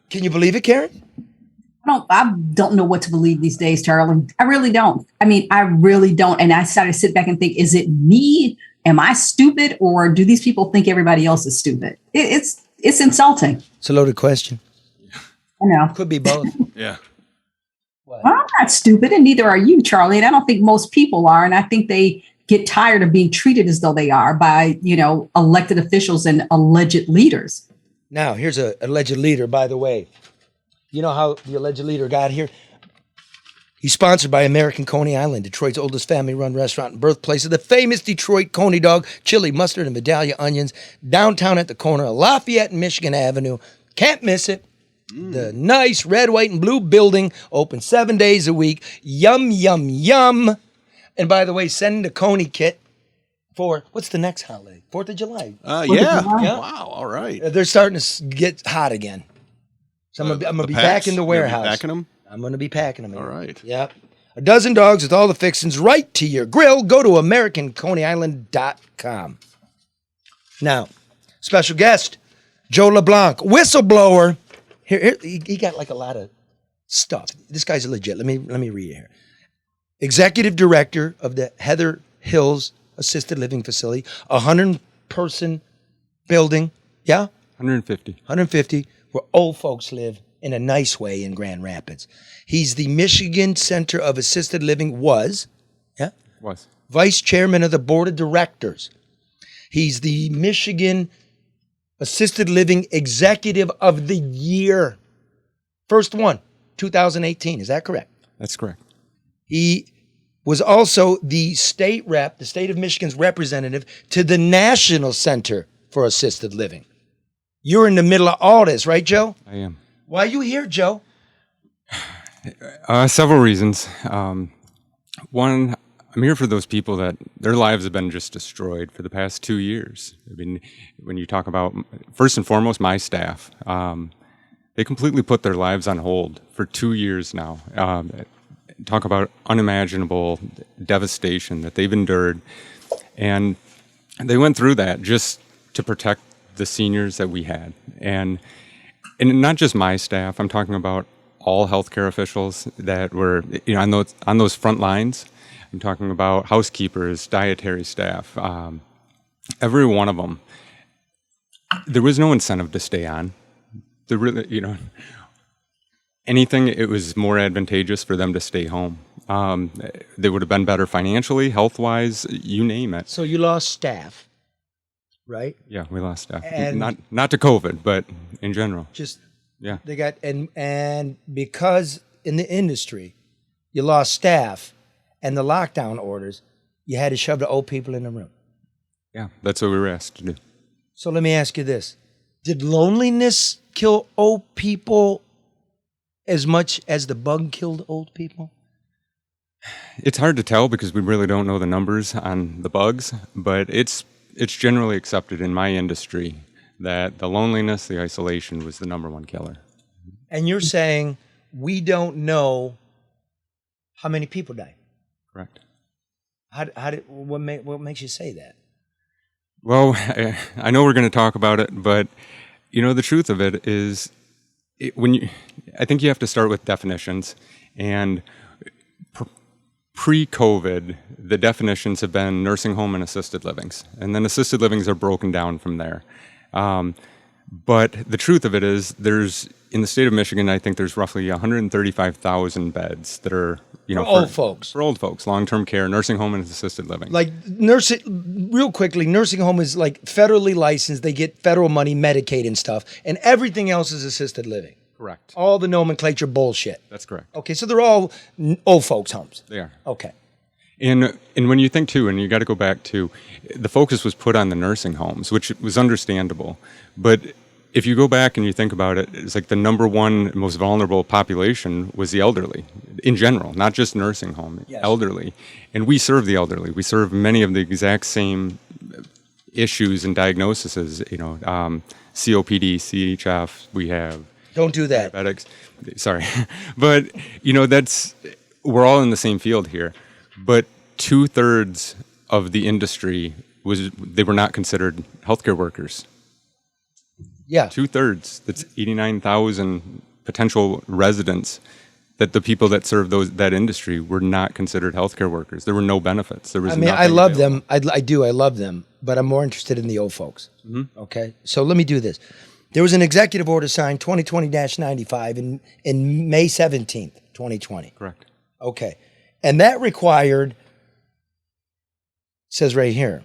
Can you believe it, Karen? I don't know what to believe these days, Charlie. I really don't. I mean, I really don't. And I started to sit back and think, is it me? Am I stupid? Or do these people think everybody else is stupid? It's insulting. It's a loaded question. I know. Could be both. Yeah. Well, I'm not stupid, and neither are you, Charlie. And I don't think most people are. And I think they get tired of being treated as though they are by, elected officials and alleged leaders. Now, here's an alleged leader, by the way. You know how the alleged leader got here? He's sponsored by American Coney Island, Detroit's oldest family-run restaurant and birthplace of the famous Detroit Coney dog, chili, mustard, and Vidalia onions, downtown at the corner of Lafayette and Michigan Avenue. Can't miss it. The nice red, white, and blue building, open 7 days a week. Yum, yum, yum. And by the way, send the Coney kit for, what's the next holiday? 4th of July. Yeah. Wow. All right. They're starting to get hot again. So I'm going to be back in the warehouse. Packing them? I'm going to be packing them. All right. Yep. A dozen dogs with all the fixings right to your grill. Go to AmericanConeyIsland.com. Now, special guest, Joe LeBlanc, whistleblower. Here, he got like a lot of stuff. This guy's legit. Let me read it here. Executive director of the Heather Hills Assisted Living Facility, 100-person building. Yeah? 150. 150, where old folks live in a nice way in Grand Rapids. He's the Michigan Center of Assisted Living was vice chairman of the board of directors. He's the Michigan Assisted Living Executive of the Year. First one, 2018. Is that correct? That's correct. He was also the state rep, the state of Michigan's representative to the National Center for Assisted Living. You're in the middle of all this, right, Joe? I am. Why are you here, Joe? Several reasons. One, I'm here for those people that their lives have been just destroyed for the past 2 years. I mean, when you talk about, first and foremost, my staff, they completely put their lives on hold for 2 years now. Talk about unimaginable devastation that they've endured. And they went through that just to protect the seniors that we had. And not just my staff, I'm talking about all healthcare officials that were on those front lines. I'm talking about housekeepers, dietary staff, every one of them. There was no incentive to stay on. There really, anything, it was more advantageous for them to stay home. They would have been better financially, health-wise, you name it. So you lost staff, right? Yeah, we lost staff. And not to COVID, but in general. Yeah. They got and because in the industry you lost staff and the lockdown orders, you had to shove the old people in the room. Yeah, that's what we were asked to do. So let me ask you this. Did loneliness kill old people as much as the bug killed old people? It's hard to tell because we really don't know the numbers on the bugs, but it's generally accepted in my industry that the loneliness, the isolation was the number one killer. And you're saying we don't know how many people died? Correct. What makes you say that? Well, I know we're going to talk about it, but the truth of it is, I think you have to start with definitions. And pre-COVID, the definitions have been nursing home and assisted livings, and then assisted livings are broken down from there. But the truth of it is, in the state of Michigan, I think there's roughly 135,000 beds that are, for old folks. For old folks, long-term care, nursing home and assisted living. Like real quickly, nursing home is like federally licensed. They get federal money, Medicaid and stuff, and everything else is assisted living. Correct. All the nomenclature bullshit. That's correct. Okay, so they're all old folks' homes. They are. Okay. And when you think too, and you got to go back to, the focus was put on the nursing homes, which was understandable. But if you go back and you think about it, it's like the number one most vulnerable population was the elderly in general, not just nursing home, yes. Elderly. And we serve the elderly. We serve many of the exact same issues and diagnoses, COPD, CHF, we have. Don't do that. Diabetics. Sorry. But, we're all in the same field here. But 2/3 of the industry they were not considered healthcare workers. Yeah. 2/3. That's 89,000 potential residents that the people that serve that industry were not considered healthcare workers. There were no benefits. There was I love them. I do. I love them. But I'm more interested in the old folks. Mm-hmm. Okay. So let me do this. There was an executive order signed 2020-95 in May 17th, 2020. Correct. Okay. And that required, says right here,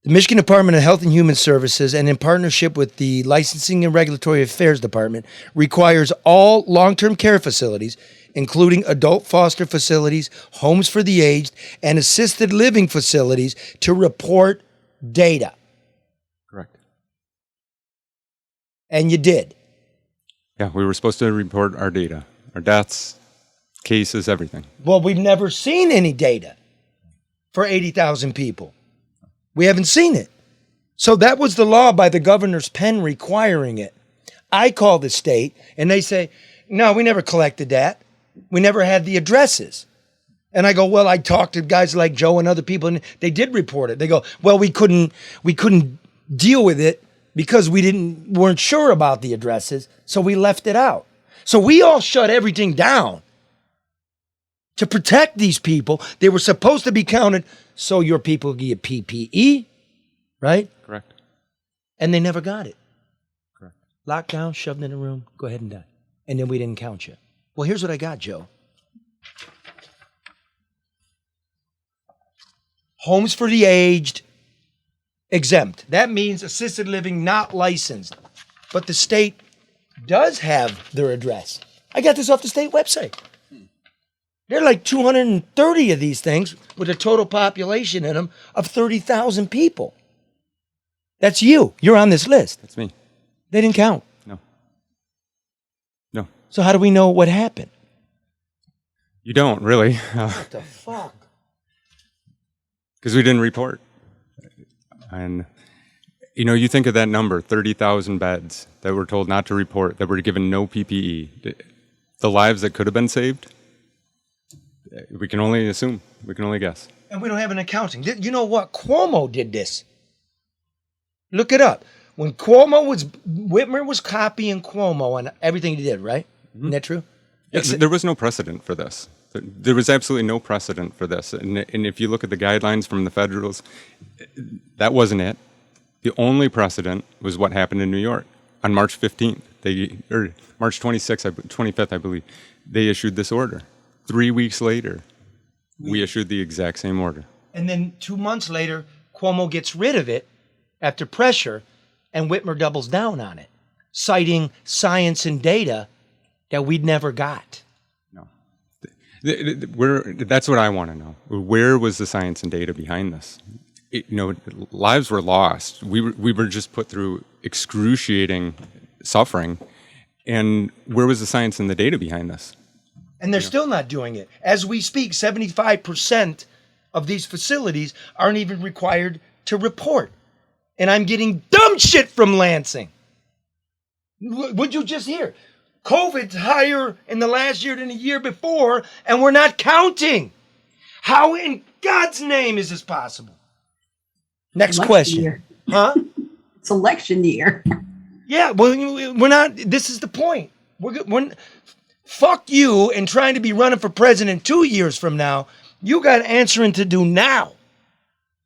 the Michigan Department of Health and Human Services, and in partnership with the Licensing and Regulatory Affairs Department, requires all long-term care facilities, including adult foster facilities, homes for the aged, and assisted living facilities, to report data. Correct. And you did. Yeah, we were supposed to report our data, our deaths, cases, everything. Well, we've never seen any data for 80,000 people. We haven't seen it. So that was the law by the governor's pen requiring it. I call the state and they say, no, we never collected that. We never had the addresses. And I go, well, I talked to guys like Joe and other people and they did report it. They go, well, we couldn't deal with it because we weren't sure about the addresses. So we left it out. So we all shut everything down to protect these people. They were supposed to be counted so your people get PPE, right? Correct. And they never got it. Correct. Locked down, shoved in a room, go ahead and die. And then we didn't count you. Well, here's what I got, Joe. Homes for the aged, exempt. That means assisted living not licensed. But the state does have their address. I got this off the state website. There are like 230 of these things with a total population in them of 30,000 people. That's you. You're on this list. That's me. They didn't count. No. So how do we know what happened? You don't, really. What the fuck? Because we didn't report. And, you think of that number, 30,000 beds that were told not to report, that were given no PPE. The lives that could have been saved? We can only assume. We can only guess. And we don't have an accounting. You know what? Cuomo did this. Look it up. When Whitmer was copying Cuomo on everything he did, right? Mm-hmm. Isn't that true? Yes, there was no precedent for this. There was absolutely no precedent for this. And if you look at the guidelines from the federals, that wasn't it. The only precedent was what happened in New York on March 15th. Or March 25th, I believe. They issued this order. 3 weeks later, we issued the exact same order. And then 2 months later, Cuomo gets rid of it after pressure, and Whitmer doubles down on it, citing science and data that we'd never got. No. That's what I want to know. Where was the science and data behind this? lives were lost. We were just put through excruciating suffering. And where was the science and the data behind this? And they're still not doing it. As we speak, 75% of these facilities aren't even required to report. And I'm getting dumb shit from Lansing. Would you just hear? COVID's higher in the last year than the year before, and we're not counting. How in God's name is this possible? Next Election question. year. Huh? It's election year. Yeah, well, we're not. This is the point. Fuck you and trying to be running for president 2 years from now. You got answering to do now.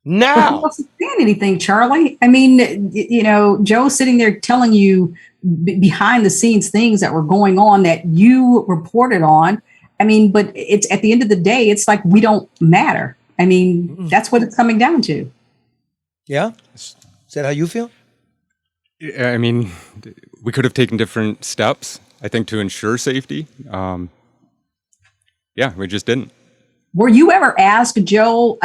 Now. Who wasn't saying anything, Charlie? I mean, Joe's sitting there telling you behind the scenes things that were going on that you reported on. I mean, but it's at the end of the day, it's like we don't matter. I mean, that's what it's coming down to. Yeah? Is that how you feel? I mean, we could have taken different steps, I think, to ensure safety. We just didn't. Were you ever asked, Joe,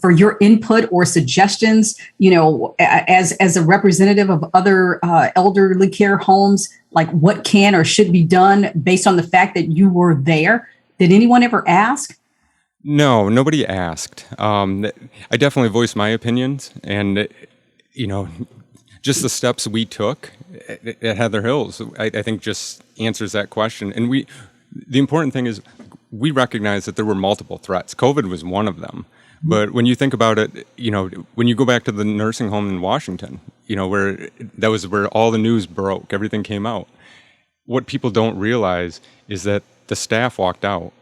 for your input or suggestions, as a representative of other elderly care homes, like what can or should be done based on the fact that you were there? Did anyone ever ask? No, nobody asked. I definitely voiced my opinions, and, just the steps we took at Heather Hills, I think just answers that question. And the important thing is we recognize that there were multiple threats. COVID was one of them. But when you think about it, when you go back to the nursing home in Washington, where that was where all the news broke, everything came out. What people don't realize is that the staff walked out.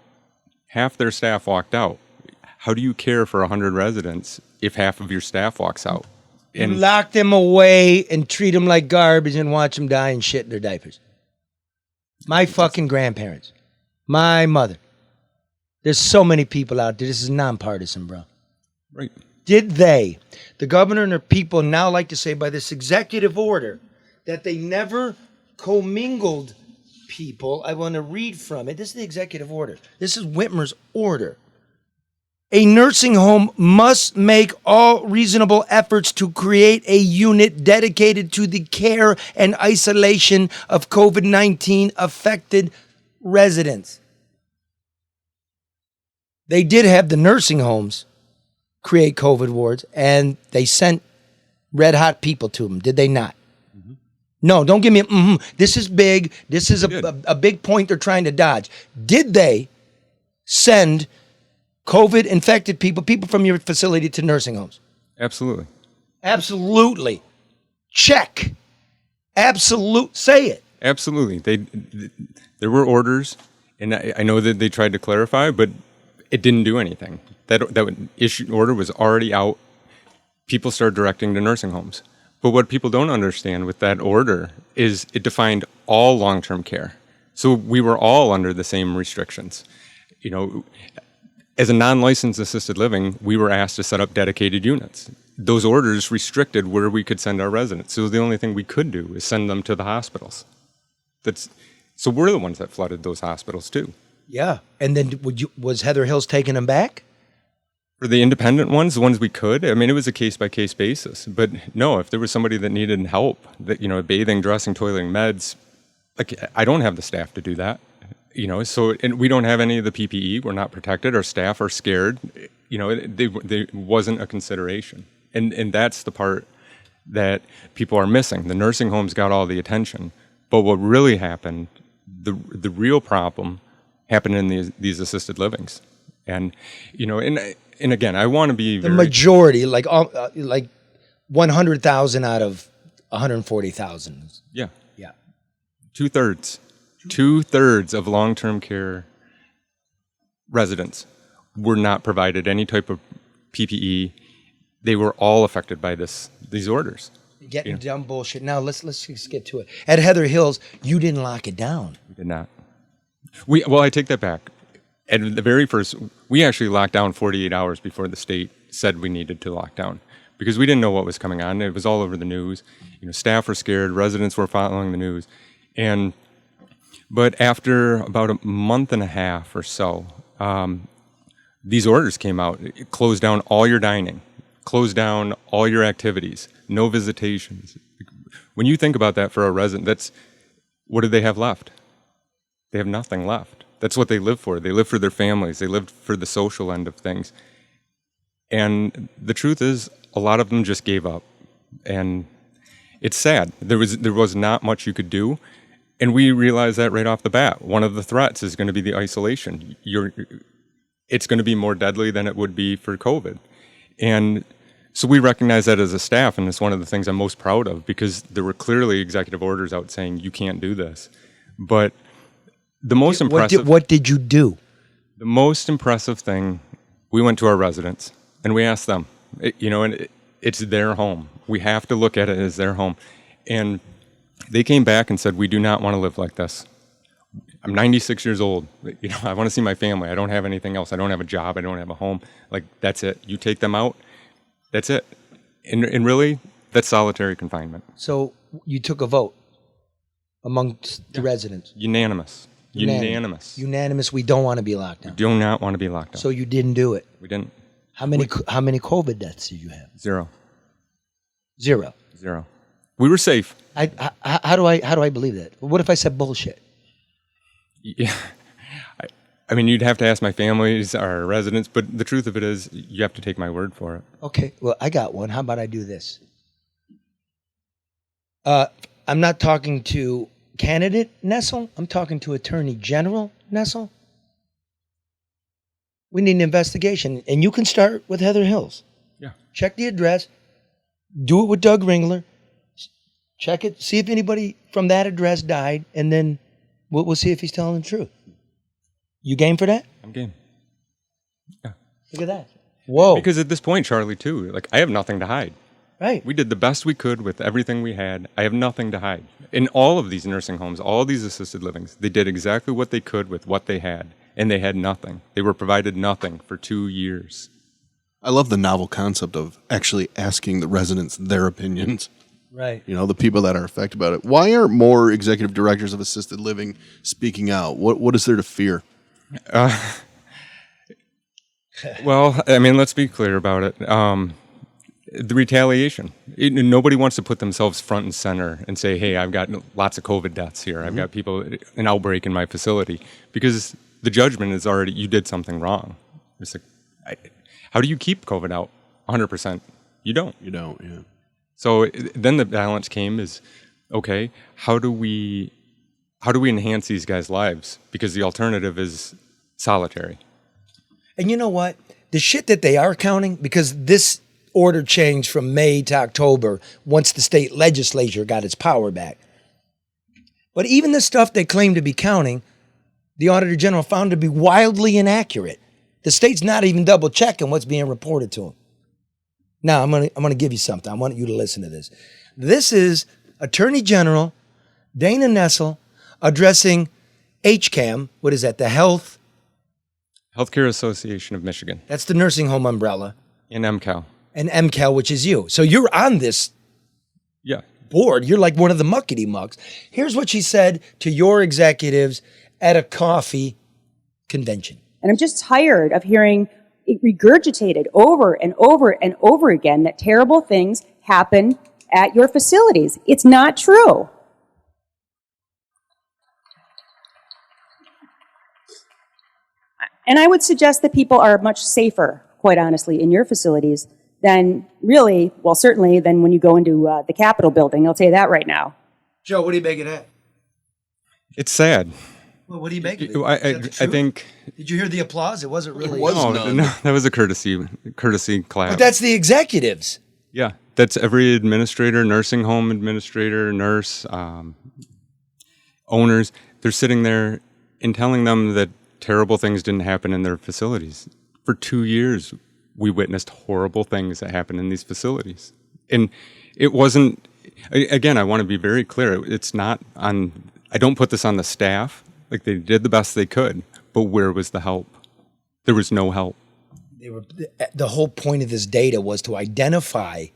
Half their staff walked out. How do you care for 100 residents if half of your staff walks out? And you lock them away and treat them like garbage and watch them die and shit in their diapers. My fucking grandparents. My mother. There's so many people out there. This is nonpartisan, bro. Right. Did the governor and her people now like to say by this executive order that they never commingled people? I want to read from it. This is the executive order. This is Whitmer's order. A nursing home must make all reasonable efforts to create a unit dedicated to the care and isolation of COVID-19 affected residents. They did have the nursing homes create COVID wards, and they sent red hot people to them, did they not? Mm-hmm. No, don't give me a This is big. This is a big point they're trying to dodge. Did they send COVID-infected people from your facility to nursing homes? Absolutely. Absolutely. Check. Absolute. Say it. Absolutely. There were orders, and I know that they tried to clarify, but it didn't do anything. That order was already out. People started directing to nursing homes. But what people don't understand with that order is it defined all long-term care. So we were all under the same restrictions. As a non-licensed assisted living, we were asked to set up dedicated units. Those orders restricted where we could send our residents. So the only thing we could do is send them to the hospitals. So we're the ones that flooded those hospitals too. Yeah. And then was Heather Hills taking them back? For the independent ones, the ones we could, I mean, it was a case-by-case basis. But no, if there was somebody that needed help, bathing, dressing, toileting, meds, I don't have the staff to do that. And we don't have any of the PPE. We're not protected. Our staff are scared. They wasn't a consideration. And that's the part that people are missing. The nursing homes got all the attention. But what really happened, the real problem happened in these assisted livings. And, and again, I want to be the majority, like 100,000 out of 140,000. Yeah. Yeah. Two-thirds. Two-thirds of long-term care residents were not provided any type of PPE. They were all affected by these orders. Getting dumb bullshit. Now let's just get to it. At Heather Hills, you didn't lock it down. We did not. I take that back. At the very first, we actually locked down 48 hours before the state said we needed to lock down because we didn't know what was coming on. It was all over the news. Staff were scared. Residents were following the news. But after about a month and a half or so, these orders came out. It closed down all your dining, close down all your activities, no visitations. When you think about that for a resident, what do they have left? They have nothing left. That's what they live for. They live for their families. They live for the social end of things. And the truth is, a lot of them just gave up. And it's sad. There was not much you could do. And we realized that right off the bat. One of the threats is going to be the isolation. It's going to be more deadly than it would be for COVID. And so we recognize that as a staff, and it's one of the things I'm most proud of, because there were clearly executive orders out saying you can't do this. But the most impressive... What did you do? The most impressive thing, we went to our residents, and we asked them, and it's their home. We have to look at it as their home. And they came back and said, we do not want to live like this. I'm 96 years old. I want to see my family. I don't have anything else. I don't have a job. I don't have a home. Like, that's it. You take them out, that's it. And really, that's solitary confinement. So you took a vote amongst the residents? Unanimous. Unanimous, we don't want to be locked down. We do not want to be locked down. So you didn't do it? We didn't. How many COVID deaths did you have? Zero. Zero? Zero. We were safe. How do I believe that? What if I said bullshit? Yeah. I mean, you'd have to ask my families, our residents, but the truth of it is, you have to take my word for it. Okay, well, I got one. How about I do this? I'm not talking to candidate Nessel. I'm talking to Attorney General Nessel. We need an investigation, and you can start with Heather Hills. Yeah. Check the address. Do it with Doug Ringler. Check it. See if anybody from that address died, and then we'll see if he's telling the truth. You game for that? I'm game. Yeah. Look at that. Whoa. Because at this point, Charlie, too, I have nothing to hide. Right. We did the best we could with everything we had. I have nothing to hide. In all of these nursing homes, all these assisted livings, they did exactly what they could with what they had, and they had nothing. They were provided nothing for 2 years. I love the novel concept of actually asking the residents their opinions. Right. The people that are affected by it. Why aren't more executive directors of assisted living speaking out? What is there to fear? Well, I mean, let's be clear about it. The retaliation. Nobody wants to put themselves front and center and say, hey, I've got lots of COVID deaths here. I've got an outbreak in my facility. Because the judgment is already, you did something wrong. It's how do you keep COVID out 100%? You don't. You don't, yeah. So then the balance came is, okay, how do we enhance these guys' lives? Because the alternative is solitary. And you know what? The shit that they are counting, because this order changed from May to October once the state legislature got its power back. But even the stuff they claim to be counting, the Auditor General found to be wildly inaccurate. The state's not even double checking what's being reported to them. Now, I'm gonna give you something. I want you to listen to this. This is Attorney General Dana Nessel addressing HCAM. What is that? The Healthcare Association of Michigan. That's the nursing home umbrella. And MCAL. And MCAL, which is you. So you're on this board. You're like one of the muckety mucks. Here's what she said to your executives at a coffee convention. And I'm just tired of hearing it regurgitated over and over and over again that terrible things happen at your facilities. It's not true. And I would suggest that people are much safer, quite honestly, in your facilities than really, well, certainly than when you go into the Capitol building. I'll tell you that right now. Joe, what do you make of that? It's sad. Well, what do you make of it? I think... Did you hear the applause? It wasn't really... No, that was a courtesy clap. But that's the executives. Yeah, that's every administrator, nursing home administrator, nurse, owners. They're sitting there and telling them that terrible things didn't happen in their facilities. For 2 years, we witnessed horrible things that happened in these facilities. And it wasn't... Again, I want to be very clear. It's not on... I don't put this on the staff. Like, they did the best they could, but where was the help? There was no help. The whole point of this data was to identify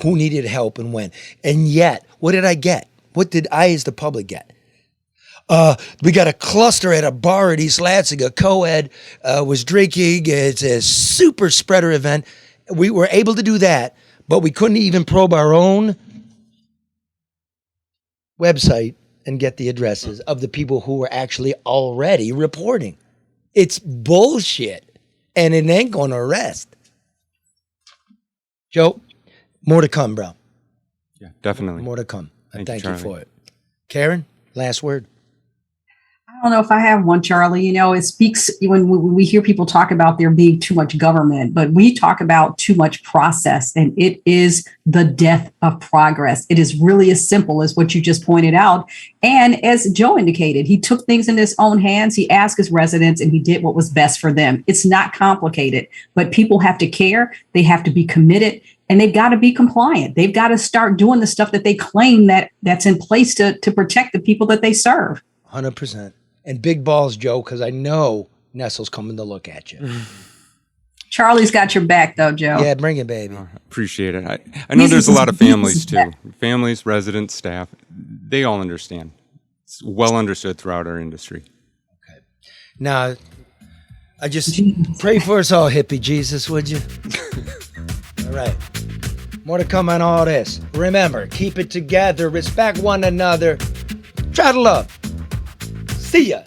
who needed help and when. And yet, what did I get? What did I as the public get? We got a cluster at a bar at East Lansing. A co-ed was drinking. It's a super spreader event. We were able to do that, but we couldn't even probe our own website and get the addresses of the people who were actually already reporting. It's bullshit, and it ain't going to arrest. Joe, more to come, bro. Yeah, definitely. More to come. Thank you Charlie. for it. Karen, last word. I don't know if I have one, Charlie. You know, it speaks when we hear people talk about there being too much government, but we talk about too much process, and it is the death of progress. It is really as simple as what you just pointed out. And as Joe indicated, he took things in his own hands. He asked his residents and he did what was best for them. It's not complicated, but people have to care. They have to be committed. And they've got to be compliant. They've got to start doing the stuff that they claim that's in place to protect the people that they serve. 100%. And big balls, Joe, because I know Nestle's coming to look at you. Charlie's got your back, though, Joe. Yeah, bring it, baby. Appreciate it. I know there's a lot of families, too. Families, residents, staff. They all understand. It's well understood throughout our industry. Okay. Now, I just pray for us all, hippie Jesus, would you? All right. More to come on all this. Remember, keep it together, respect one another, try to love. See ya.